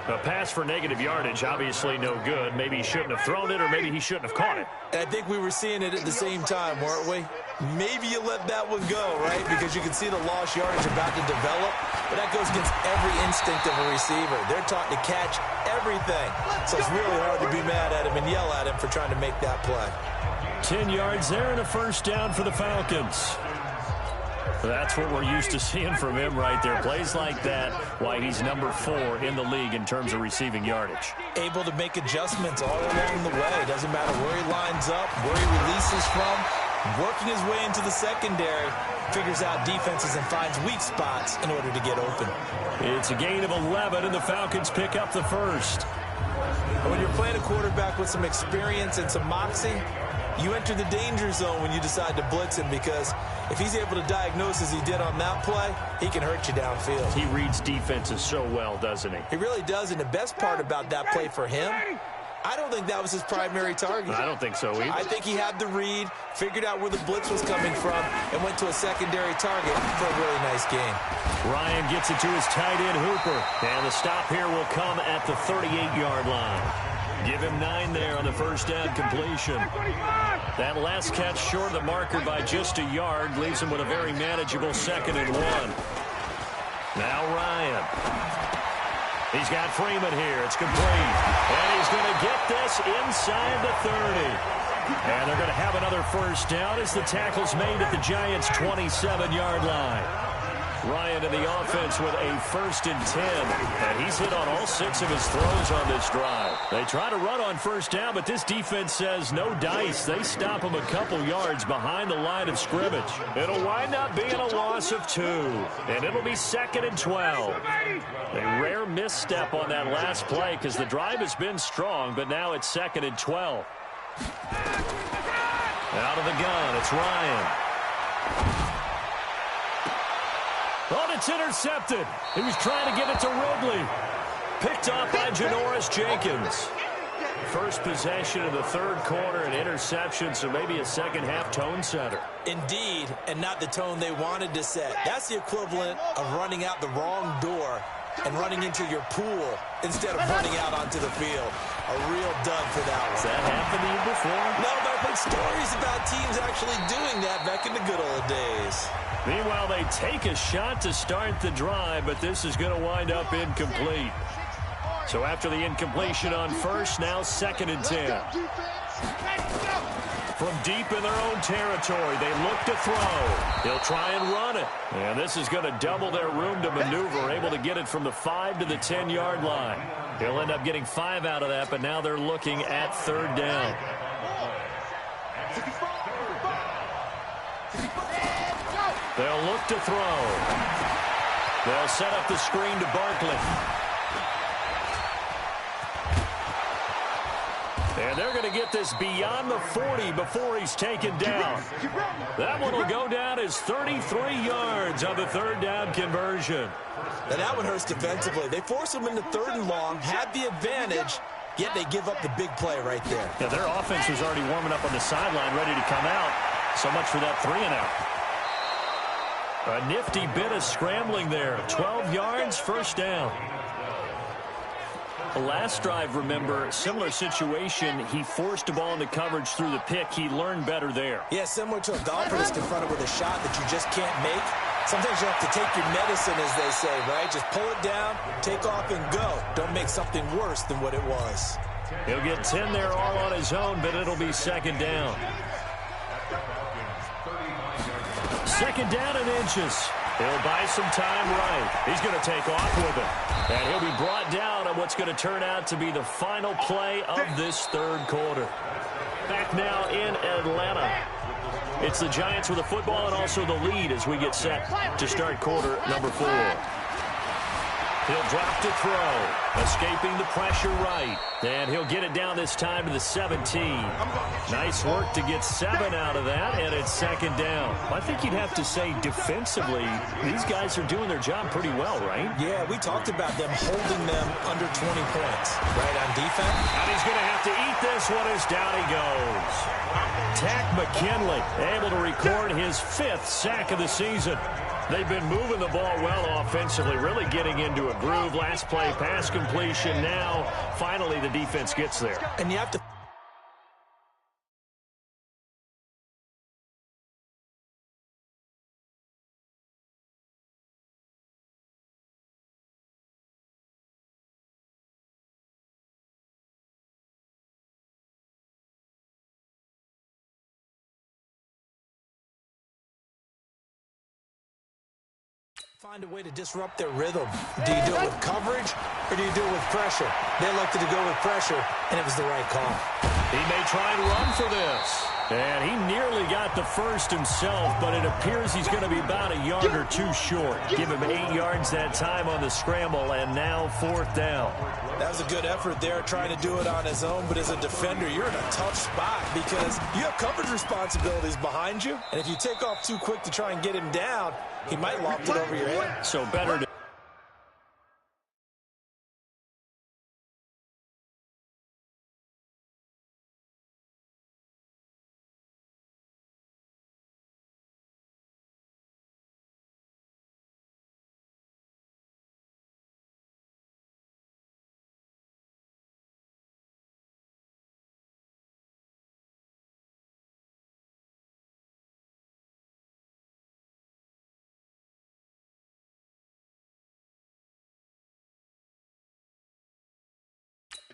A pass for negative yardage, obviously no good. Maybe he shouldn't have thrown it, or maybe he shouldn't have caught it. And I think we were seeing it at the same time, weren't we? Maybe you let that one go, right? Because you can see the lost yardage about to develop. But that goes against every instinct of a receiver. They're taught to catch everything. So it's really hard to be mad at him and yell at him for trying to make that play. 10 yards there and a 1st down for the Falcons. That's what we're used to seeing from him right there. Plays like that, why he's number 4 in the league in terms of receiving yardage. Able to make adjustments all along the way. Doesn't matter where he lines up, where he releases from. Working his way into the secondary, figures out defenses and finds weak spots in order to get open. It's a gain of 11, and the Falcons pick up the 1st. When you're playing a quarterback with some experience and some moxie, you enter the danger zone when you decide to blitz him, because if he's able to diagnose as he did on that play, he can hurt you downfield. He reads defenses so well, doesn't he? He really does, and the best part about that play for him, I don't think that was his primary target. I don't think so either. I think he had the read, figured out where the blitz was coming from, and went to a secondary target for a really nice game. Ryan gets it to his tight end, Hooper. And the stop here will come at the 38-yard line. Give him 9 there on the 1st down completion. That last catch short of the marker by just a yard leaves him with a very manageable 2nd and 1. Now Ryan. He's got Freeman here. It's complete. And he's going to get this inside the 30. And they're going to have another 1st down as the tackle's made at the Giants' 27-yard line. Ryan in the offense with a 1st and 10. And he's hit on all 6 of his throws on this drive. They try to run on 1st down, but this defense says no dice. They stop him a couple yards behind the line of scrimmage. It'll wind up being a loss of 2. And it'll be 2nd and 12. A rare misstep on that last play because the drive has been strong, but now it's 2nd and 12. Out of the gun, it's Ryan. Oh, it's intercepted. He was trying to give it to Ridley. Picked off by Janoris Jenkins. First possession of the 3rd quarter, an interception, so maybe a second-half tone setter. Indeed, and not the tone they wanted to set. That's the equivalent of running out the wrong door and running into your pool instead of running out onto the field. A real dud for that one. Has that happened to you before? No, but I've heard stories about teams actually doing that back in the good old days. Meanwhile, they take a shot to start the drive, but this is going to wind up incomplete. So after the incompletion on 1st, now 2nd and 10. From deep in their own territory, they look to throw. He'll try and run it. And this is going to double their room to maneuver, able to get it from the 5 to the 10-yard line. He'll end up getting 5 out of that, but now they're looking at 3rd down. They'll look to throw. They'll set up the screen to Barkley. And they're going to get this beyond the 40 before he's taken down. That one will go down as 33 yards on the 3rd down conversion. Now that one hurts defensively. They force him into 3rd and long, had the advantage, yet they give up the big play right there. Yeah, their offense was already warming up on the sideline, ready to come out. So much for that 3-and-out. A nifty bit of scrambling there. 12 yards, 1st down. The last drive, remember, similar situation. He forced a ball into coverage through the pick. He learned better there. Yeah, similar to a golfer that's confronted with a shot that you just can't make. Sometimes you have to take your medicine, as they say, right? Just pull it down, take off, and go. Don't make something worse than what it was. He'll get 10 there all on his own, but it'll be 2nd down. 2nd down and inches. He'll buy some time right. He's going to take off with it. And he'll be brought down at what's going to turn out to be the final play of this third quarter. Back now in Atlanta. It's the Giants with the football and also the lead as we get set to start quarter number 4. He'll drop to throw, escaping the pressure right. And he'll get it down this time to the 17. Nice work to get 7 out of that, and it's second down. I think you'd have to say defensively, these guys are doing their job pretty well, right? Yeah, we talked about them holding them under 20 points, right, on defense. And he's going to have to eat this one as down he goes. Tack McKinley able to record his 5th sack of the season. They've been moving the ball well offensively, really getting into a groove. Last play, pass completion. Now, finally, the defense gets there. And you have to... find a way to disrupt their rhythm. Do you do it with coverage or do you do it with pressure? They elected to go with pressure, and it was the right call. He may try and run for this. And he nearly got the first himself, but it appears he's going to be about a yard or 2 short. Give him 8 yards that time on the scramble, and now 4th down. That was a good effort there, trying to do it on his own, but as a defender, you're in a tough spot because you have coverage responsibilities behind you, and if you take off too quick to try and get him down, he might loft it over your head. So better to...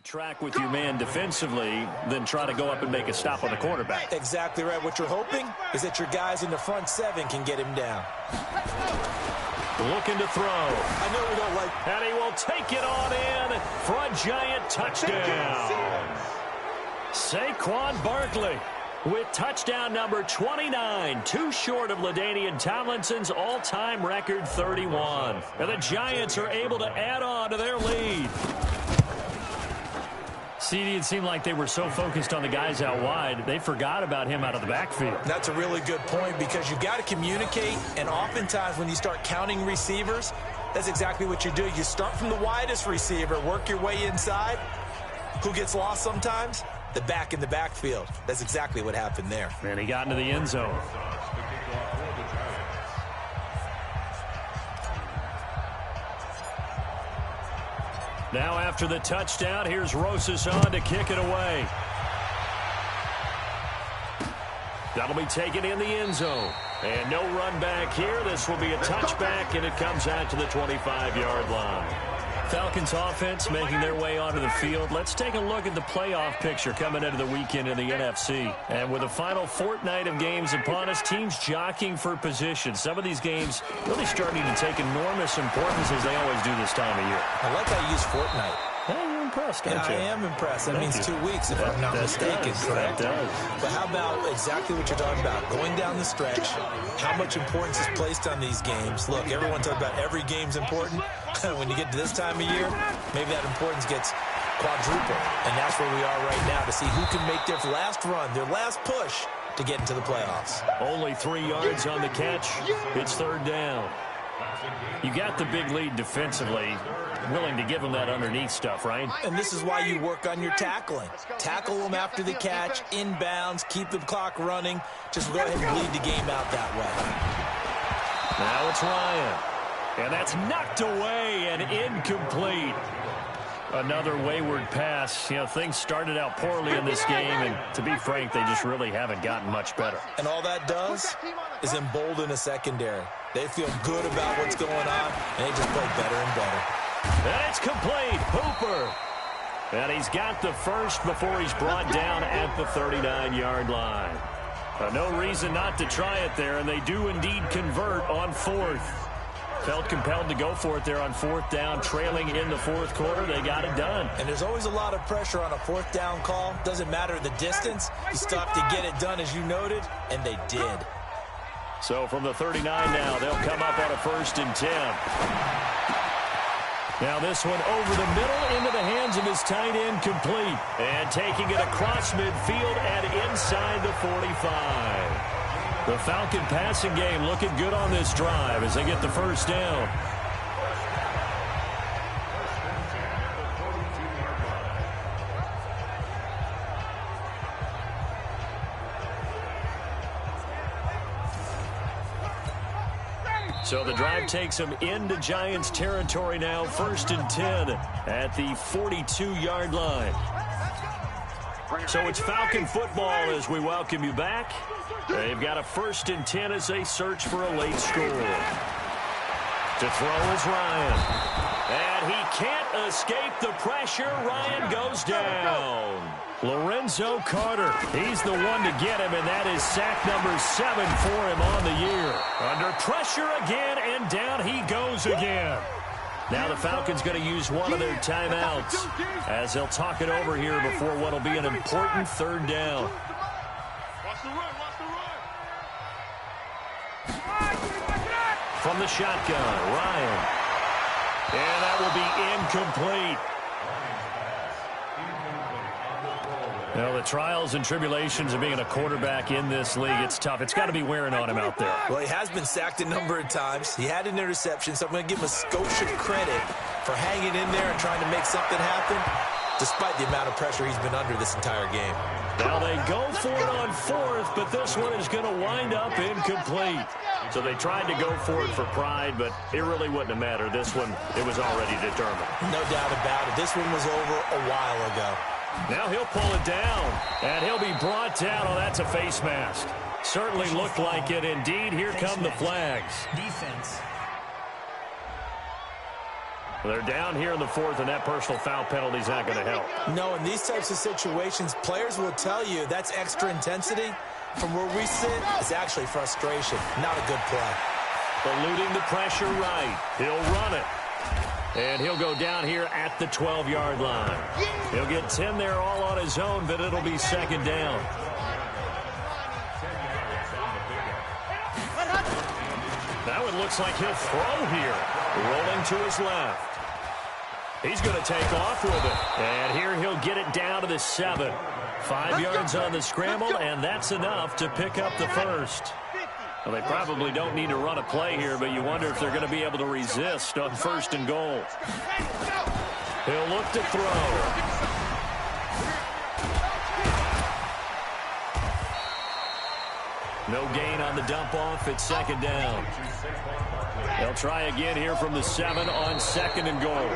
track with your man defensively, then try to go up and make a stop on the quarterback. Exactly right. What you're hoping is that your guys in the front 7 can get him down. Looking to throw. I know we don't like... And he will take it on in for a Giant touchdown. Saquon Barkley with touchdown number 29, 2 short of LaDainian Tomlinson's all-time record 31. And the Giants are able to add on to their lead. CD, it seemed like they were so focused on the guys out wide, they forgot about him out of the backfield. That's a really good point because you got to communicate, and oftentimes when you start counting receivers, that's exactly what you do. You start from the widest receiver, work your way inside. Who gets lost sometimes? The back in the backfield. That's exactly what happened there. And he got into the end zone. Now after the touchdown, here's Rosas on to kick it away. That'll be taken in the end zone. And no run back here. This will be a touchback, and it comes out to the 25-yard line. Falcons offense making their way onto the field. Let's take a look at the playoff picture coming into the weekend in the NFC. And with the final fortnight of games upon us, teams jockeying for position. Some of these games really starting to take enormous importance as they always do this time of year. I like how you use fortnight. Well, you're impressed, aren't you? I am impressed. That means 2 weeks, if I'm not mistaken, correct? That does. But how about exactly what you're talking about? Going down the stretch, how much importance is placed on these games? Look, everyone talks about every game's important. When you get to this time of year, maybe that importance gets quadrupled. And that's where we are right now to see who can make their last run, their last push to get into the playoffs. Only 3 yards on the catch. It's third down. You got the big lead defensively, willing to give them that underneath stuff, right? And this is why you work on your tackling. Tackle them after the catch, inbounds, keep the clock running. Just go ahead and bleed the game out that way. Now it's Ryan. And that's knocked away and incomplete. Another wayward pass. You know, things started out poorly in this game, and to be frank, they just really haven't gotten much better. And all that does is embolden a secondary. They feel good about what's going on, and they just play better and better. And it's complete. Hooper. And he's got the first before he's brought down at the 39-yard line. No reason not to try it there, and they do indeed convert on 4th. Felt compelled to go for it there on fourth down, trailing in the fourth quarter. They got it done. And there's always a lot of pressure on a fourth down call. Doesn't matter the distance. You still have to get it done, as you noted, and they did. So from the 39 now, they'll come up on a 1st and 10. Now this one over the middle into the hands of his tight end, complete. And taking it across midfield and inside the 45. The Falcon passing game looking good on this drive as they get the first down. So the drive takes them into Giants territory now, 1st and 10 at the 42-yard line. So it's Falcon football as we welcome you back. They've got a 1st and 10 as they search for a late score. To throw is Ryan. And he can't escape the pressure. Ryan goes down. Lorenzo Carter, he's the one to get him, and that is sack number 7 for him on the year. Under pressure again, and down he goes again. Now the Falcons going to use one of their timeouts as they'll talk it over here before what will be an important 3rd down. From the shotgun, Ryan. And that will be incomplete. Well, the trials and tribulations of being a quarterback in this league, it's tough. It's got to be wearing on him out there. Well, he has been sacked a number of times. He had an interception, so I'm going to give him a Scotia credit for hanging in there and trying to make something happen, despite the amount of pressure he's been under this entire game. Now they go for it on 4th, but this one is going to wind up incomplete. So they tried to go for it for pride, but it really wouldn't have mattered. This one, it was already determined. No doubt about it. This one was over a while ago. Now he'll pull it down, and he'll be brought down. Oh, that's a face mask. Certainly looked like it. Indeed, here come the flags. Defense. They're down here in the 4th, and that personal foul penalty is not going to help. No, in these types of situations, players will tell you that's extra intensity. From where we sit, it's actually frustration. Not a good play. Eluding the pressure right. He'll run it. And he'll go down here at the 12-yard line. He'll get 10 there all on his own, but it'll be 2nd down. Now it looks like he'll throw here. Rolling to his left. He's going to take off with it. And here he'll get it down to the 7. 5 yards on the scramble, and that's enough to pick up the first. Well, they probably don't need to run a play here, but you wonder if they're going to be able to resist on 1st and goal. He'll look to throw. No gain on the dump off. It's 2nd down. They'll try again here from the 7 on 2nd and goal.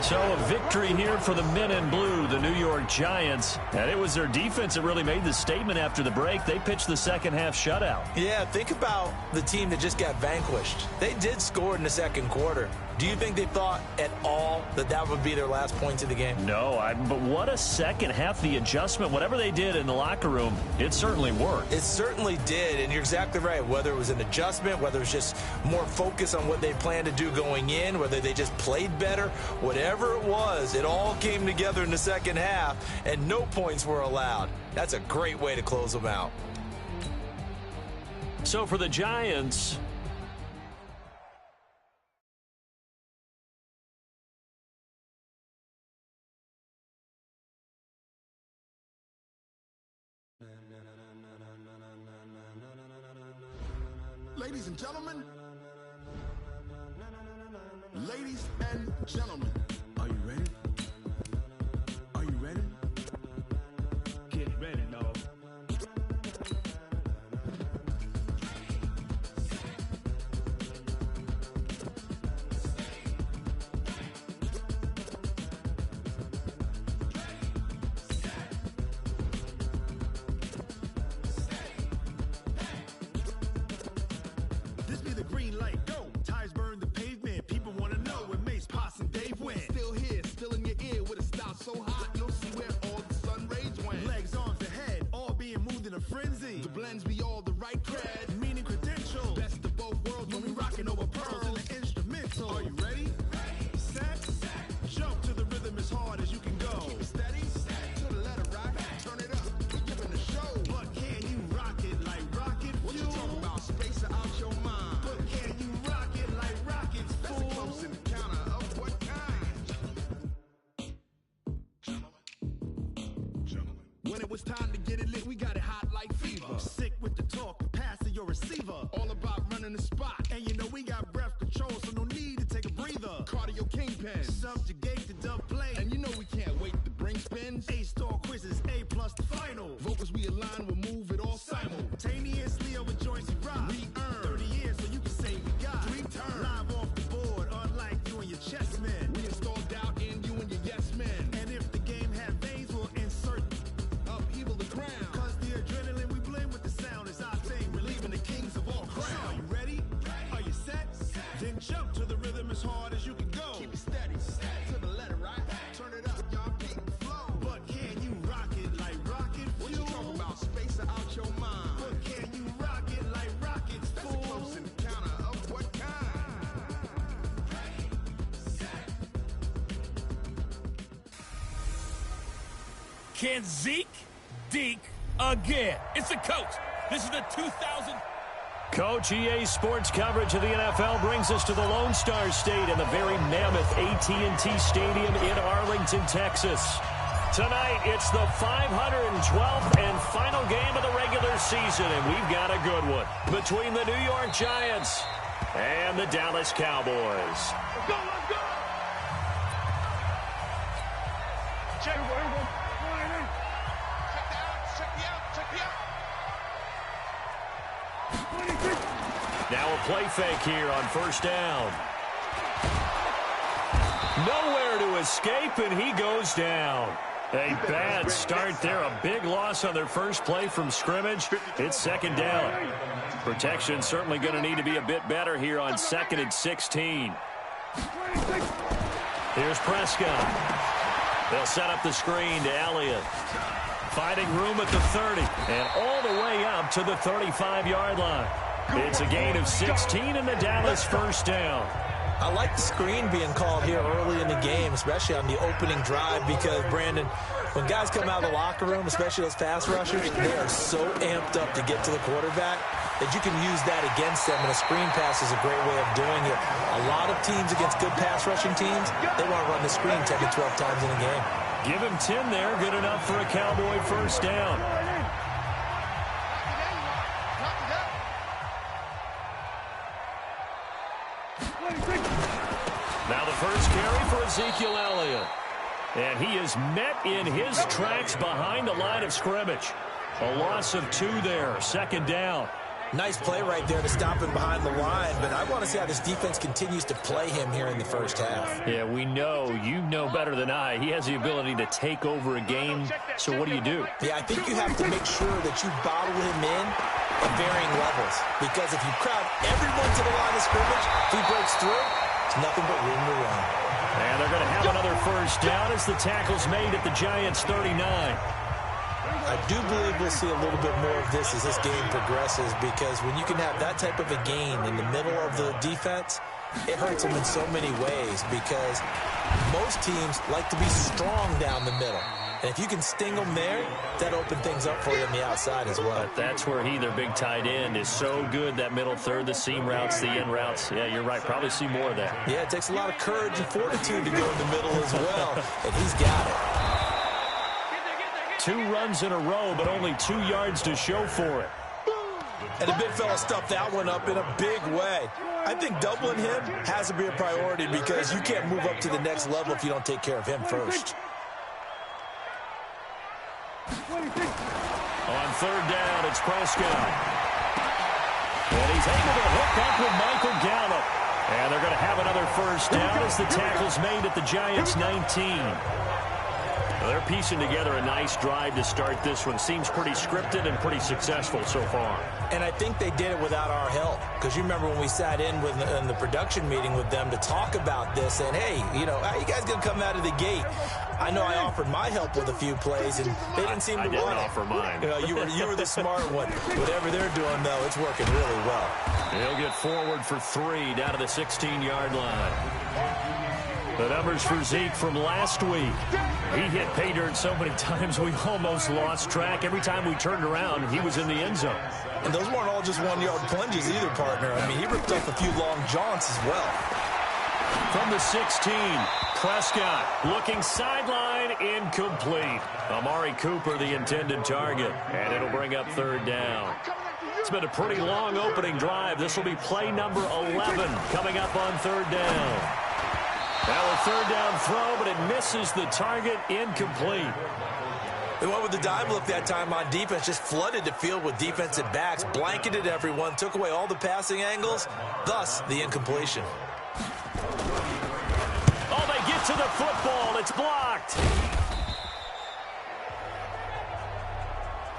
So a victory here for the men in blue, the New York Giants. And it was their defense that really made the statement after the break. They pitched the second half shutout. Yeah, think about the team that just got vanquished. They did score in the second quarter. Do you think they thought at all that that would be their last points of the game? No, but what a second half. The adjustment, whatever they did in the locker room, it certainly worked. It certainly did, and you're exactly right. Whether it was an adjustment, whether it was just more focus on what they planned to do going in, whether they just played better, whatever it was, it all came together in the second half, and no points were allowed. That's a great way to close them out. So for the Giants, ladies and gentlemen, are you ready? Are you ready? Get ready, dog. This be the green light, go. Tires burn the pavement. People want to know when Mace, Poss, and Dave went. Still here, still in your ear with a style so hot, you'll see where all the sun rays went. Legs, arms, the head, all being moved in a frenzy. The blends be all the right cred, meaning credentials. Best of both worlds when we rocking over pearls. When it was time to get it lit, we got it hot like fever. Sick with the talk, pass to your receiver. All about running the spot. And you know we got breath control, so no need to take a breather. Cardio kingpin, subjugate the dub play. And you know we can't wait to bring spins. A-star quizzes, A+ the final. Vocals we align, we'll move it all simultaneously over joints we rock. We earn 30 years, so you can say we got 3 turns. Live off the board, unlike you and your chess men. We install doubt in you and your yes men. And if the game had veins, we'll insert upheaval the crown. Cause the adrenaline we blend with the sound is our thing. Relieving the kings of all crowns. Are you ready? Are you set? Then jump to the rhythm as hard as you can go. Keep it steady, to the letter, right? Turn it up, y'all, keep the flow. But can you rock it like rocket fuel? What you talking about? Space out your mind. But can you rock it like rockets, fool? That's a close encounter of what kind? Can Zeke deke again? It's the coach. This is the 2000. Coach, EA Sports coverage of the NFL brings us to the Lone Star State in the very mammoth AT&T Stadium in Arlington, Texas. Tonight, it's the 512th and final game of the regular season, and we've got a good one between the New York Giants and the Dallas Cowboys. Let's go, let's go! Check the out, check the out. Now a play fake here on first down. Nowhere to escape, and he goes down. A bad start there. A big loss on their first play from scrimmage. It's second down. Protection certainly going to need to be a bit better here on 2nd and 16. Here's Prescott. They'll set up the screen to Elliott. Finding room at the 30 and all the way up to the 35-yard line. It's a gain of 16 and the Dallas first down. I like the screen being called here early in the game, especially on the opening drive, because, Brandon, when guys come out of the locker room, especially those pass rushers, they are so amped up to get to the quarterback that you can use that against them, and a screen pass is a great way of doing it. A lot of teams against good pass rushing teams, they want to run the screen 10 to 12 times in a game. Give him 10 there. Good enough for a Cowboy first down. Now the first carry for Ezekiel Elliott. And he is met in his tracks behind the line of scrimmage. A loss of 2 there. Second down. Nice play right there to stop him behind the line, but I want to see how this defense continues to play him here in the first half. Yeah, we know. You know better than I. He has the ability to take over a game. So what do you do? Yeah, I think you have to make sure that you bottle him in at varying levels, because if you crowd everyone to the line of scrimmage, if he breaks through, it's nothing but room to run. And they're going to have another first down as the tackle's made at the Giants' 39. I do believe we'll see a little bit more of this as this game progresses, because when you can have that type of a gain in the middle of the defense, it hurts them in so many ways, because most teams like to be strong down the middle. And if you can sting them there, that opens things up for you on the outside as well. But that's where he, their big tight end, is so good, that middle third, the seam routes, the in routes. Yeah, you're right. Probably see more of that. Yeah, it takes a lot of courage and fortitude to go in the middle as well, and he's got it. 2 runs in a row, but only 2 yards to show for it. And the big fella stuffed that one up in a big way. I think doubling him has to be a priority, because you can't move up to the next level if you don't take care of him first. On third down, it's Prescott. And he's able to hook up with Michael Gallup. And they're going to have another first down as the tackle's made at the Giants' 19. Well, they're piecing together a nice drive to start this one. Seems pretty scripted and pretty successful so far. And I think they did it without our help, because you remember when we sat in the production meeting with them to talk about this, and hey, you know, how you guys going to come out of the gate? I know I offered my help with a few plays, and they didn't seem to want it. I didn't offer mine. You know, you were the smart one. Whatever they're doing, though, it's working really well. He'll get forward for 3 down to the 16-yard line. The numbers for Zeke from last week. He hit pay dirt so many times we almost lost track. Every time we turned around, he was in the end zone. And those weren't all just 1-yard plunges either, partner. I mean, he ripped up a few long jaunts as well. From the 16, Prescott looking sideline, incomplete. Amari Cooper, the intended target, and it'll bring up third down. It's been a pretty long opening drive. This will be play number 11 coming up on third down. Now a third down throw, but it misses the target, incomplete. They went with the dime look that time on defense, just flooded the field with defensive backs, blanketed everyone, took away all the passing angles, thus the incompletion. Oh, they get to the football. It's blocked.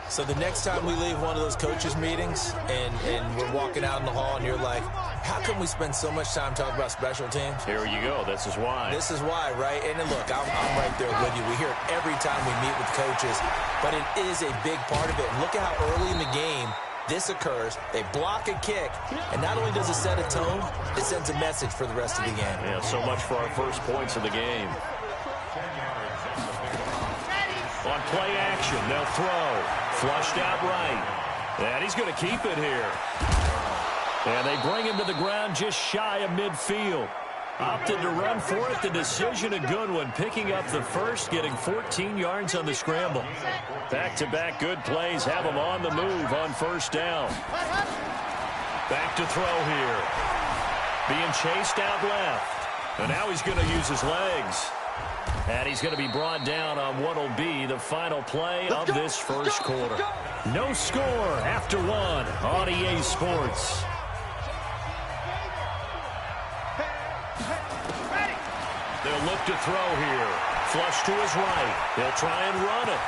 So the next time we leave one of those coaches' meetings and we're walking out in the hall and you're like, how come we spend so much time talking about special teams? Here you go. This is why. This is why, right? And then look, I'm right there with you. We hear it every time we meet with coaches, but it is a big part of it. And look at how early in the game this occurs. They block a kick, and not only does it set a tone, it sends a message for the rest of the game. Yeah, so much for our first points of the game. On play action, they'll throw. Flushed out right. And he's going to keep it here. And they bring him to the ground just shy of midfield. Opted to run for it. The decision a good one. Picking up the first, getting 14 yards on the scramble. Back-to-back good plays have him on the move on first down. Back to throw here. Being chased out left. And now he's going to use his legs. And he's going to be brought down on what will be the final play of this first quarter. No score after one on EA Sports. They'll look to throw here. Flush to his right. They'll try and run it.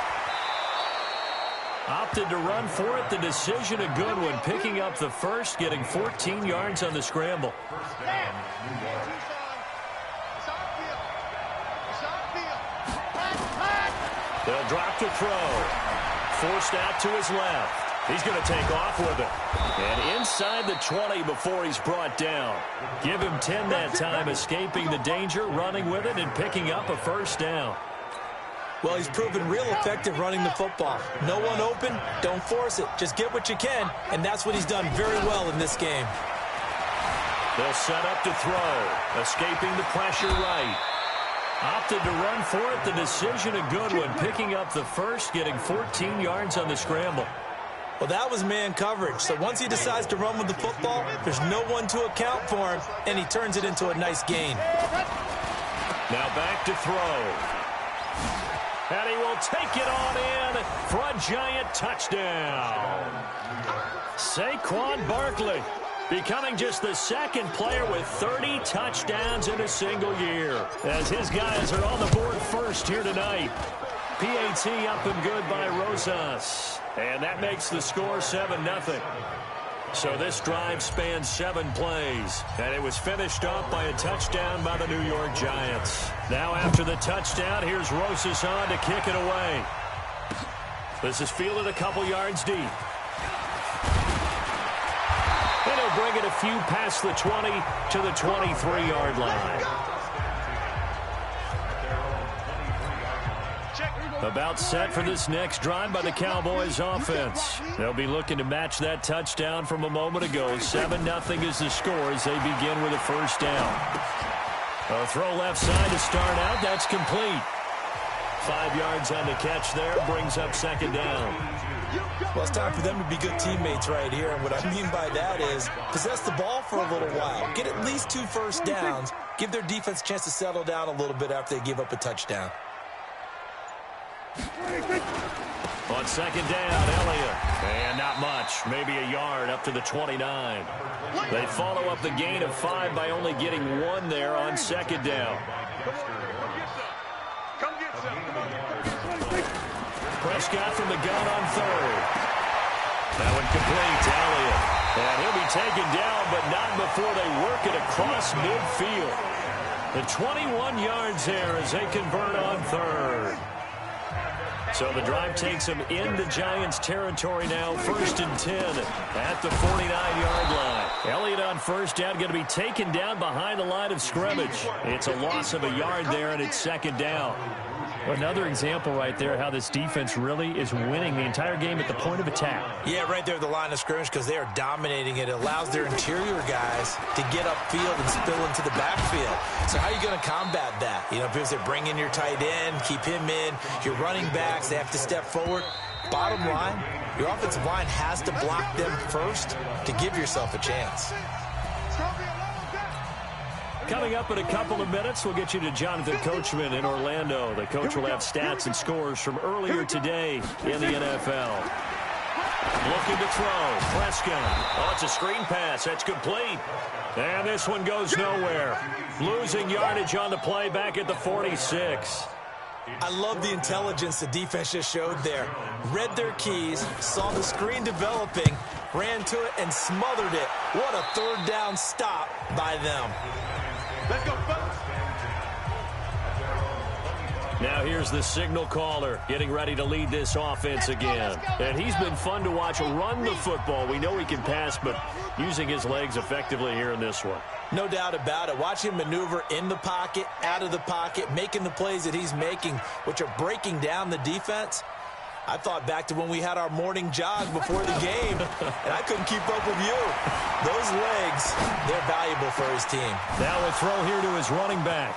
Opted to run for it. The decision a good one. Picking up the first, getting 14 yards on the scramble. They'll drop to throw. Forced out to his left. He's going to take off with it. And inside the 20 before he's brought down. Give him 10 that time, escaping the danger, running with it, and picking up a first down. Well, he's proven real effective running the football. No one open, don't force it. Just get what you can, and that's what he's done very well in this game. They'll set up to throw. Escaping the pressure right. Opted to run for it. The decision a good one. Picking up the first, getting 14 yards on the scramble. Well, that was man coverage. So once he decides to run with the football, there's no one to account for him, and he turns it into a nice gain. Now back to throw. And he will take it on in for a giant touchdown. Saquon Barkley becoming just the second player with 30 touchdowns in a single year, as his guys are on the board first here tonight. PAT up and good by Rosas. And that makes the score 7-0. So this drive spans 7 plays, and it was finished off by a touchdown by the New York Giants. Now after the touchdown, here's Rosas on to kick it away. This is fielded a couple yards deep. And he'll bring it a few past the 20 to the 23-yard line. About set for this next drive by the Cowboys offense. They'll be looking to match that touchdown from a moment ago. 7-0 is the score as they begin with a first down. A throw left side to start out. That's complete. 5 yards on the catch there. Brings up second down. Well, it's time for them to be good teammates right here. And what I mean by that is possess the ball for a little while. Get at least 2 first downs. Give their defense a chance to settle down a little bit after they give up a touchdown. On second down, Elliott. And not much. Maybe a yard up to the 29. They follow up the gain of 5 by only getting 1 there on second down. Prescott from the gun on third. That one complete to Elliott. And he'll be taken down, but not before they work it across midfield. The 21 yards there as they convert on third. So the drive takes them into Giants territory now, 1st and 10 at the 49-yard line. Elliott on first down, going to be taken down behind the line of scrimmage. It's a loss of a yard there, and it's second down. Another example right there how this defense really is winning the entire game at the point of attack. Yeah, right there at the line of scrimmage because they are dominating it. It allows their interior guys to get upfield and spill into the backfield. So how are you going to combat that? You know, because they bring in your tight end, keep him in. Your running backs, they have to step forward. Bottom line, your offensive line has to block them first to give yourself a chance. Coming up in a couple of minutes, we'll get you to Jonathan Coachman in Orlando. The coach will have stats and scores from earlier today in the NFL. Looking to throw. Prescott. Oh, it's a screen pass. That's complete. And this one goes nowhere. Losing yardage on the play back at the 46. I love the intelligence the defense just showed there. Read their keys, saw the screen developing, ran to it, and smothered it. What a third down stop by them. Let's go, fellas. Now here's the signal caller getting ready to lead this offense again. And he's been fun to watch run the football. We know he can pass, but using his legs effectively here in this one. No doubt about it. Watch him maneuver in the pocket, out of the pocket, making the plays that he's making, which are breaking down the defense. I thought back to when we had our morning jog before the game, and I couldn't keep up with you. Those legs, they're valuable for his team. Now a throw here to his running back.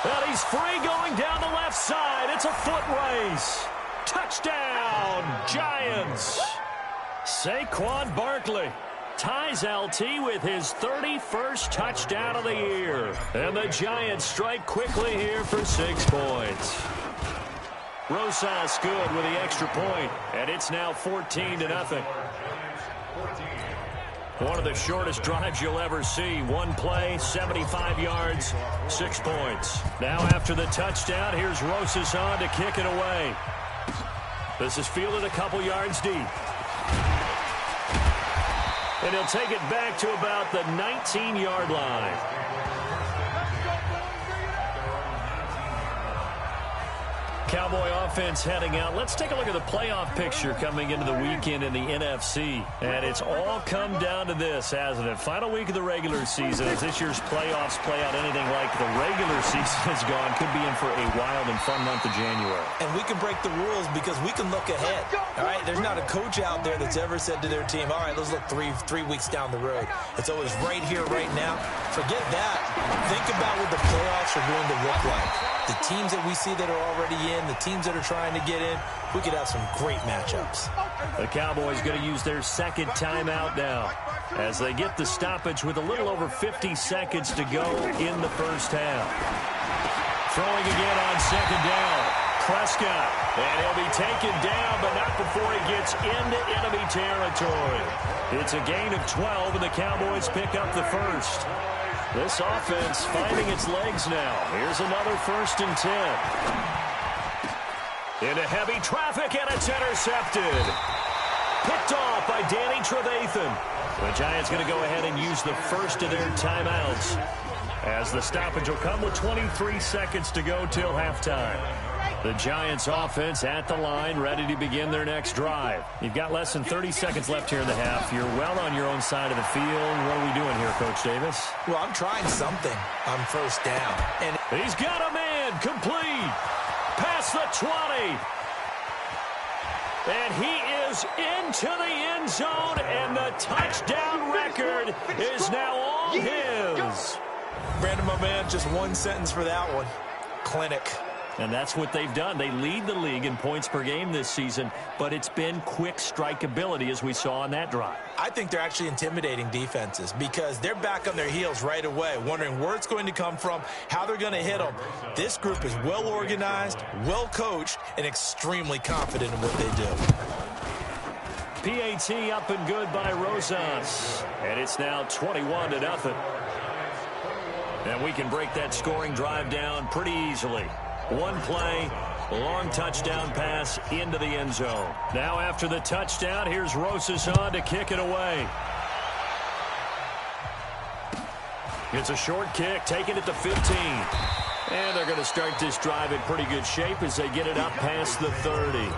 And he's free going down the left side. It's a foot race. Touchdown, Giants. Saquon Barkley ties LT with his 31st touchdown of the year. And the Giants strike quickly here for 6 points. Rosas good with the extra point, and it's now 14-0. One of the shortest drives you'll ever see. One play, 75 yards, 6 points. Now after the touchdown, here's Rosas on to kick it away. This is fielded a couple yards deep. And he'll take it back to about the 19-yard line. Cowboy offense heading out. Let's take a look at the playoff picture coming into the weekend in the NFC. And it's all come down to this, hasn't it? Final week of the regular season. As this year's playoffs play out anything like the regular season has gone, could be in for a wild and fun month of January. And we can break the rules because we can look ahead. All right, there's not a coach out there that's ever said to their team, all right, let's look three weeks down the road. It's always right here, right now. Forget that. Think about what the playoffs are going to look like. The teams that we see that are already in, the teams that are trying to get in, we could have some great matchups. The Cowboys going to use their second timeout now as they get the stoppage with a little over 50 seconds to go in the first half. Throwing again on second down. Prescott, and he'll be taken down, but not before he gets into enemy territory. It's a gain of 12, and the Cowboys pick up the first. This offense finding its legs now. Here's another 1st and 10. Into heavy traffic, and it's intercepted. Picked off by Danny Trevathan. The Giants going to go ahead and use the first of their timeouts, as the stoppage will come with 23 seconds to go till halftime. The Giants offense at the line, ready to begin their next drive. You've got less than 30 seconds left here in the half. You're well on your own side of the field. What are we doing here, Coach Davis? Well, I'm trying something on first down. And he's got a man complete. Past the 20. And he is into the end zone, and the touchdown record is now all his. Brandon, my man, just one sentence for that one. Clinic. And that's what they've done. They lead the league in points per game this season, but it's been quick strikeability as we saw on that drive. I think they're actually intimidating defenses because they're back on their heels right away, wondering where it's going to come from, how they're going to hit them. This group is well organized, well coached, and extremely confident in what they do. PAT up and good by Rosas. And it's now 21-0. And we can break that scoring drive down pretty easily. One play, long touchdown pass into the end zone. Now after the touchdown, here's Rosas on to kick it away. It's a short kick, taking it to 15. And they're going to start this drive in pretty good shape as they get it up past the 30.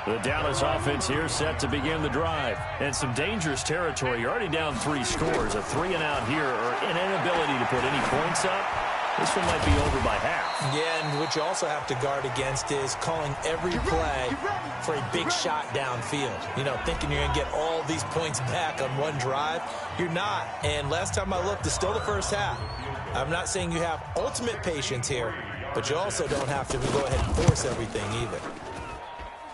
The Dallas offense here set to begin the drive. And some dangerous territory. You're already down 3 scores. A 3-and-out here, or an inability to put any points up. This one might be over by half. Yeah, and what you also have to guard against is calling every play for a big shot downfield. You know, thinking you're going to get all these points back on one drive. You're not. And last time I looked, it's still the first half. I'm not saying you have ultimate patience here, but you also don't have to go ahead and force everything either.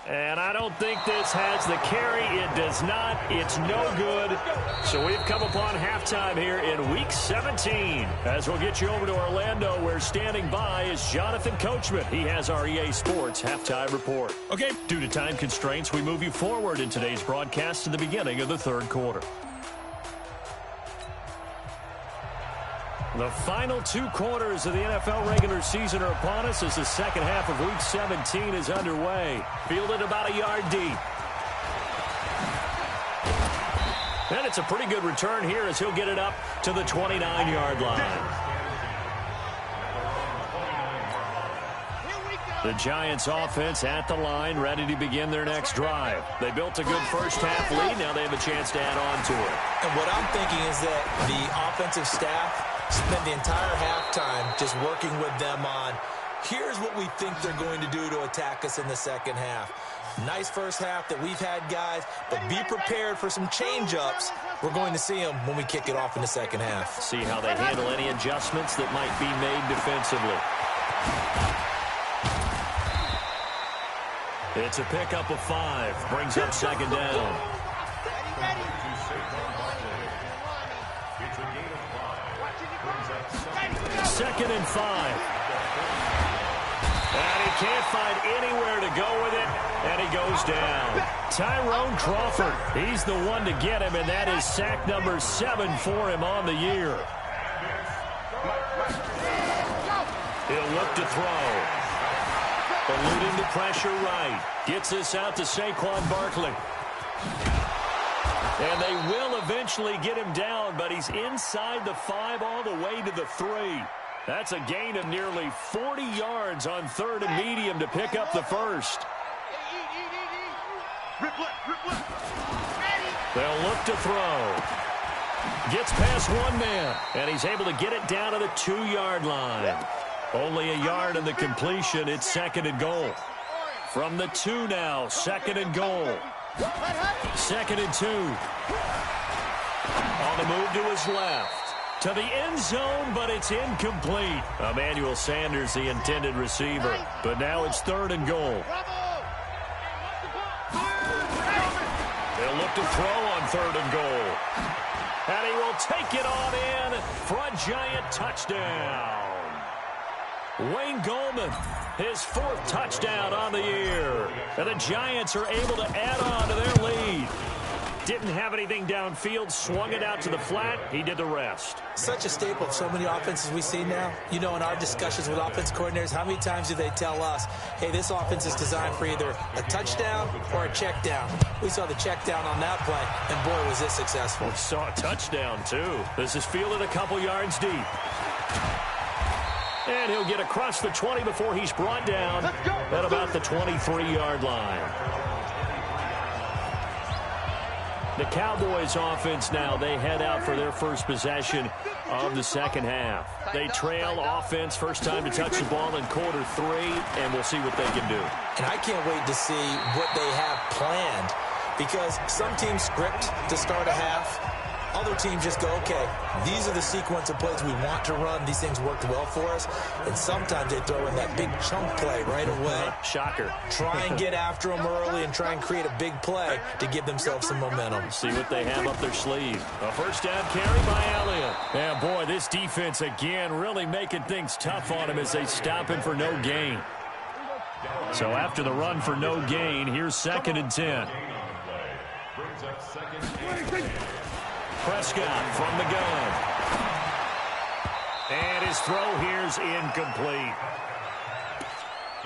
And I don't think this has the carry. It does not. It's no good. So we've come upon halftime here in Week 17. As we'll get you over to Orlando, where standing by is Jonathan Coachman. He has our EA Sports Halftime Report. Okay, due to time constraints, we move you forward in today's broadcast to the beginning of the third quarter. The final 2 quarters of the NFL regular season are upon us as the second half of Week 17 is underway. Fielded about a yard deep. And it's a pretty good return here as he'll get it up to the 29-yard line. The Giants offense at the line, ready to begin their next drive. They built a good first half lead. Now they have a chance to add on to it. And what I'm thinking is that the offensive staff spend the entire halftime just working with them on, here's what we think they're going to do to attack us in the second half. Nice first half that we've had, guys, but be prepared for some change-ups. We're going to see them when we kick it off in the second half. See how they handle any adjustments that might be made defensively. It's a pickup of 5. Brings up second down. Second and 5. And he can't find anywhere to go with it, and he goes down. Tyrone Crawford, he's the one to get him, and that is sack number 7 for him on the year. He'll look to throw. Eluding the pressure right. Gets this out to Saquon Barkley. And they will eventually get him down, but he's inside the 5 all the way to the 3. That's a gain of nearly 40 yards on third and medium to pick up the first. They'll look to throw. Gets past one man, and he's able to get it down to the 2-yard line. Only a yard in the completion. It's second and goal. From the 2 now, second and goal. Second and 2. On the move to his left. To the end zone, but it's incomplete. Emmanuel Sanders, the intended receiver. But now it's third and goal. They'll look to throw on third and goal. And he will take it on in for a Giant touchdown. Wayne Goldman, his 4th touchdown on the year. And the Giants are able to add on to their lead. Didn't have anything downfield, swung it out to the flat. He did the rest. Such a staple of so many offenses we see now. You know, in our discussions with offense coordinators, how many times do they tell us, hey, this offense is designed for either a touchdown or a check down. We saw the check down on that play, and boy, was this successful. We saw a touchdown, too. This is fielded a couple yards deep. And he'll get across the 20 before he's brought down at about the 23-yard line. The Cowboys offense now, they head out for their first possession of the second half. They trail offense, first time to touch the ball in quarter 3, and we'll see what they can do. And I can't wait to see what they have planned, because some teams script to start a half. Other teams just go, okay, these are the sequence of plays we want to run. These things worked well for us. And sometimes they throw in that big chunk play right away. Shocker. Try and get after them early and try and create a big play to give themselves some momentum. See what they have up their sleeve. A first down carry by Elliott. And boy, this defense again really making things tough on him as they stop him for no gain. So after the run for no gain, here's second and 10. Prescott from the gun. And his throw here's incomplete.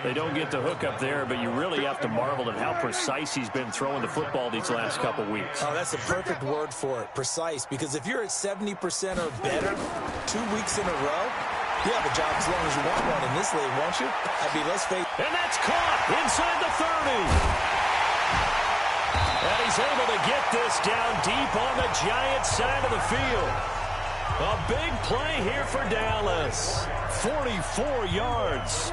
They don't get the hook up there, but you really have to marvel at how precise he's been throwing the football these last couple weeks. Oh, that's the perfect word for it, precise. Because if you're at 70% or better 2 weeks in a row, you have a job as long as you want one in this league, won't you? I mean, let's face it. And that's caught inside the 30. And he's able to get this down deep on the Giants side of the field. A big play here for Dallas. 44 yards.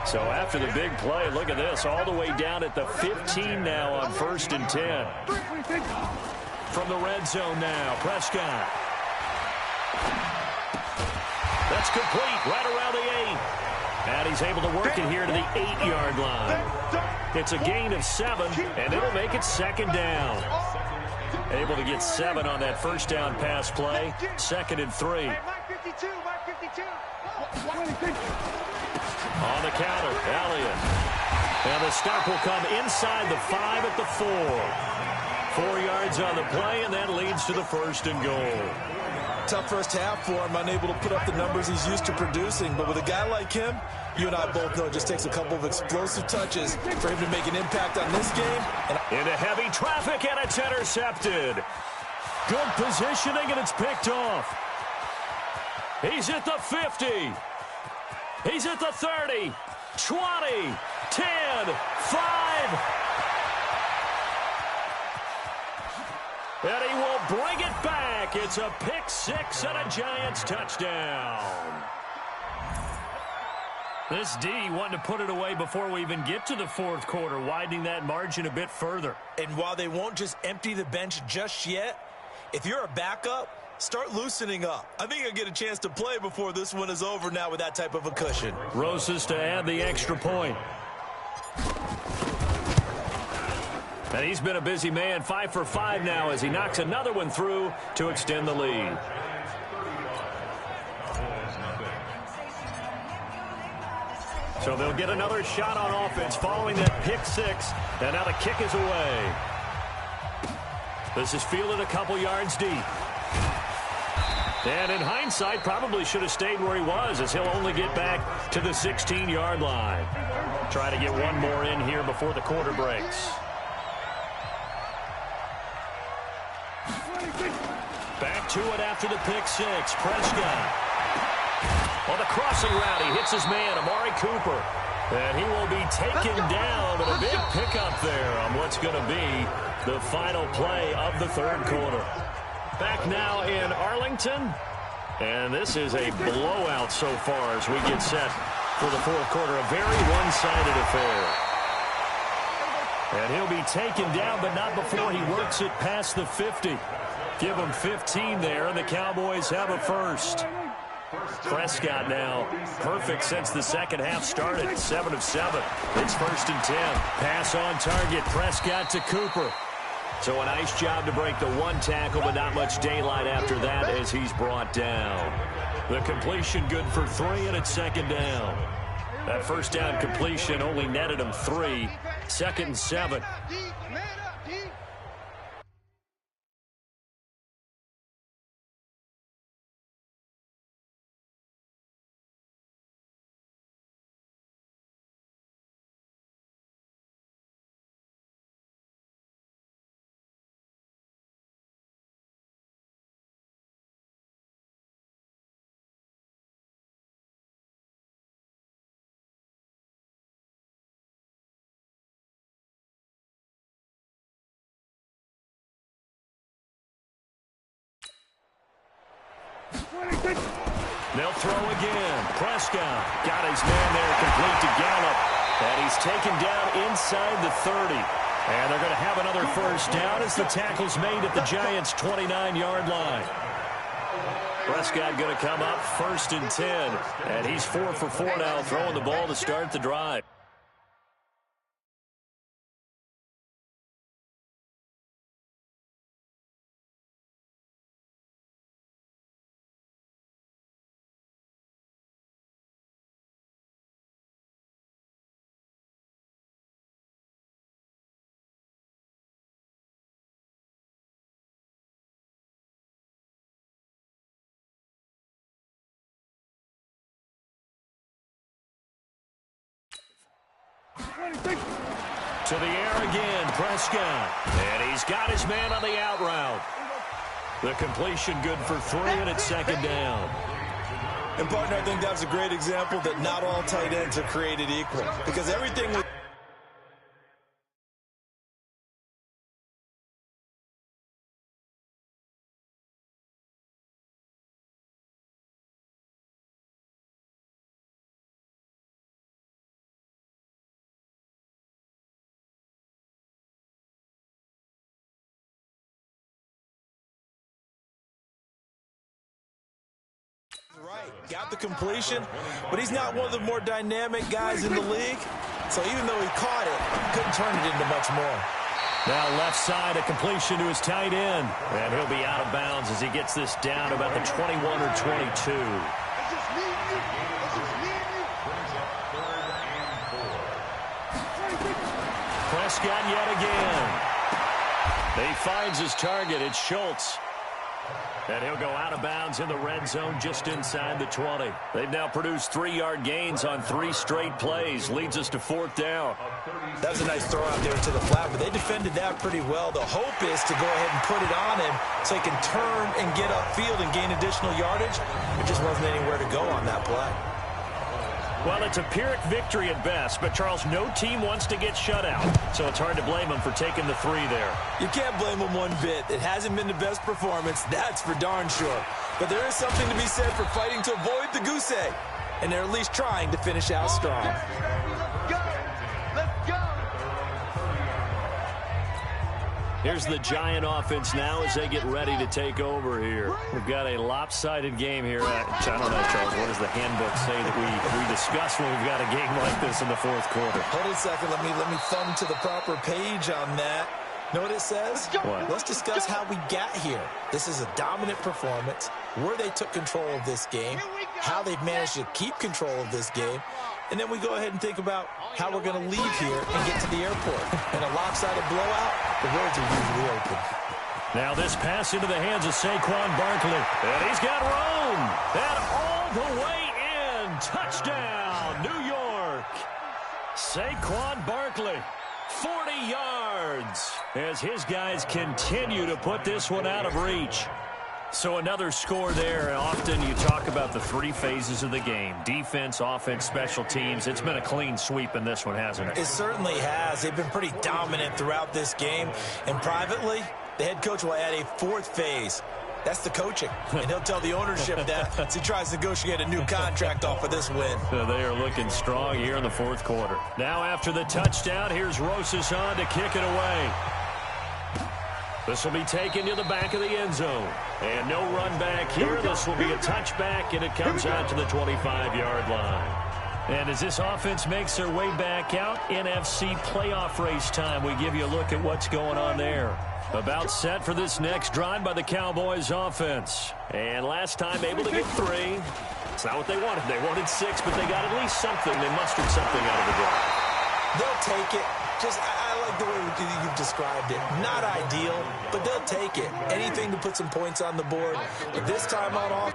So after the big play, look at this, all the way down at the 15 now on 1st and 10. From the red zone now, Prescott. That's complete right around the 8. And he's able to work it here to the 8-yard line. It's a gain of 7, and it'll make it 2nd down. Able to get 7 on that first down pass play. 2nd and 3. On the counter, Elliott. And the stop will come inside the 5 at the 4. 4 yards on the play, and that leads to the 1st and goal. Tough first half for him, unable to put up the numbers he's used to producing. But with a guy like him, you and I both know it just takes a couple of explosive touches for him to make an impact on this game. Into heavy traffic, and it's intercepted. Good positioning, and it's picked off. He's at the 50. He's at the 30, 20, 10, 5. And he will bring it back. It's a pick 6 and a Giants touchdown. This D wanted to put it away before we even get to the 4th quarter, widening that margin a bit further. And while they won't just empty the bench just yet, if you're a backup, start loosening up. I think you'll get a chance to play before this one is over now with that type of a cushion. Rosas to add the extra point. And he's been a busy man, 5 for 5 now as he knocks another one through to extend the lead. So they'll get another shot on offense following that pick 6. And now the kick is away. This is fielded a couple yards deep. And in hindsight, probably should have stayed where he was, as he'll only get back to the 16-yard line. Try to get one more in here before the quarter breaks. Back to it after the pick 6. Prescott. On the crossing route, he hits his man, Amari Cooper. And he will be taken down, but a big pickup there on what's going to be the final play of the 3rd quarter. Back now in Arlington. And this is a blowout so far as we get set for the 4th quarter. A very one-sided affair. And he'll be taken down, but not before he works it past the 50. Give him 15 there, and the Cowboys have a first. Prescott now perfect since the second half started. 7 of 7. It's 1st and 10. Pass on target. Prescott to Cooper. So a nice job to break the 1 tackle, but not much daylight after that as he's brought down. The completion good for 3, and it's 2nd down. That first down completion only netted him 3. 2nd and 7. They'll throw again. Prescott got his man there, complete to Gallup. And he's taken down inside the 30. And they're going to have another first down as the tackle's made at the Giants' 29-yard line. Prescott going to come up 1st and 10. And he's 4 for 4 now, throwing the ball to start the drive. To the air again, Prescott. And he's got his man on the out route. The completion good for 3, and it's 2nd down. And, partner, I think that was a great example that not all tight ends are created equal. Because everything with right. Got the completion, but he's not one of the more dynamic guys in the league. So even though he caught it, couldn't turn it into much more. Now left side, a completion to his tight end. And he'll be out of bounds as he gets this down about the 21 or 22. Prescott yet again. He finds his target. It's Schultz. And he'll go out of bounds in the red zone just inside the 20. They've now produced 3-yard gains on 3 straight plays. Leads us to 4th down. That was a nice throw out there to the flat, but they defended that pretty well. The hope is to go ahead and put it on him so he can turn and get upfield and gain additional yardage. There just wasn't anywhere to go on that play. Well, it's a Pyrrhic victory at best, but, Charles, no team wants to get shut out, so it's hard to blame them for taking the 3 there. You can't blame them one bit. It hasn't been the best performance, that's for darn sure. But there is something to be said for fighting to avoid the goose egg, and they're at least trying to finish out strong. Here's the Giant offense now as they get ready to take over here. We've got a lopsided game here. I don't know, Charles, what does the handbook say that we discuss when we've got a game like this in the 4th quarter? Hold on a second. Let me thumb to the proper page on that. Know what it says? What? Let's discuss how we got here. This is a dominant performance, where they took control of this game, how they've managed to keep control of this game, and then we go ahead and think about how we're going to leave here and get to the airport. In a lopsided blowout, the roads are usually open. Now this pass into the hands of Saquon Barkley. And he's got room. And all the way in. Touchdown, New York. Saquon Barkley, 40 yards. As his guys continue to put this one out of reach. So another score there. Often you talk about the 3 phases of the game. Defense, offense, special teams. It's been a clean sweep in this one, hasn't it? It certainly has. They've been pretty dominant throughout this game. And privately, the head coach will add a 4th phase. That's the coaching. And he'll tell the ownership that as he tries to negotiate a new contract off of this win. So they are looking strong here in the 4th quarter. Now after the touchdown, here's Rosas on to kick it away. This will be taken to the back of the end zone. And no run back here. This will be a touchback, and it comes out to the 25-yard line. And as this offense makes their way back out, NFC playoff race time, we give you a look at what's going on there. About set for this next drive by the Cowboys offense. And last time able to get 3. It's not what they wanted. They wanted 6, but they got at least something. They mustered something out of the drive. They'll take it. I like the way you've described it. Not ideal, but they'll take it. Anything to put some points on the board. But this time on off.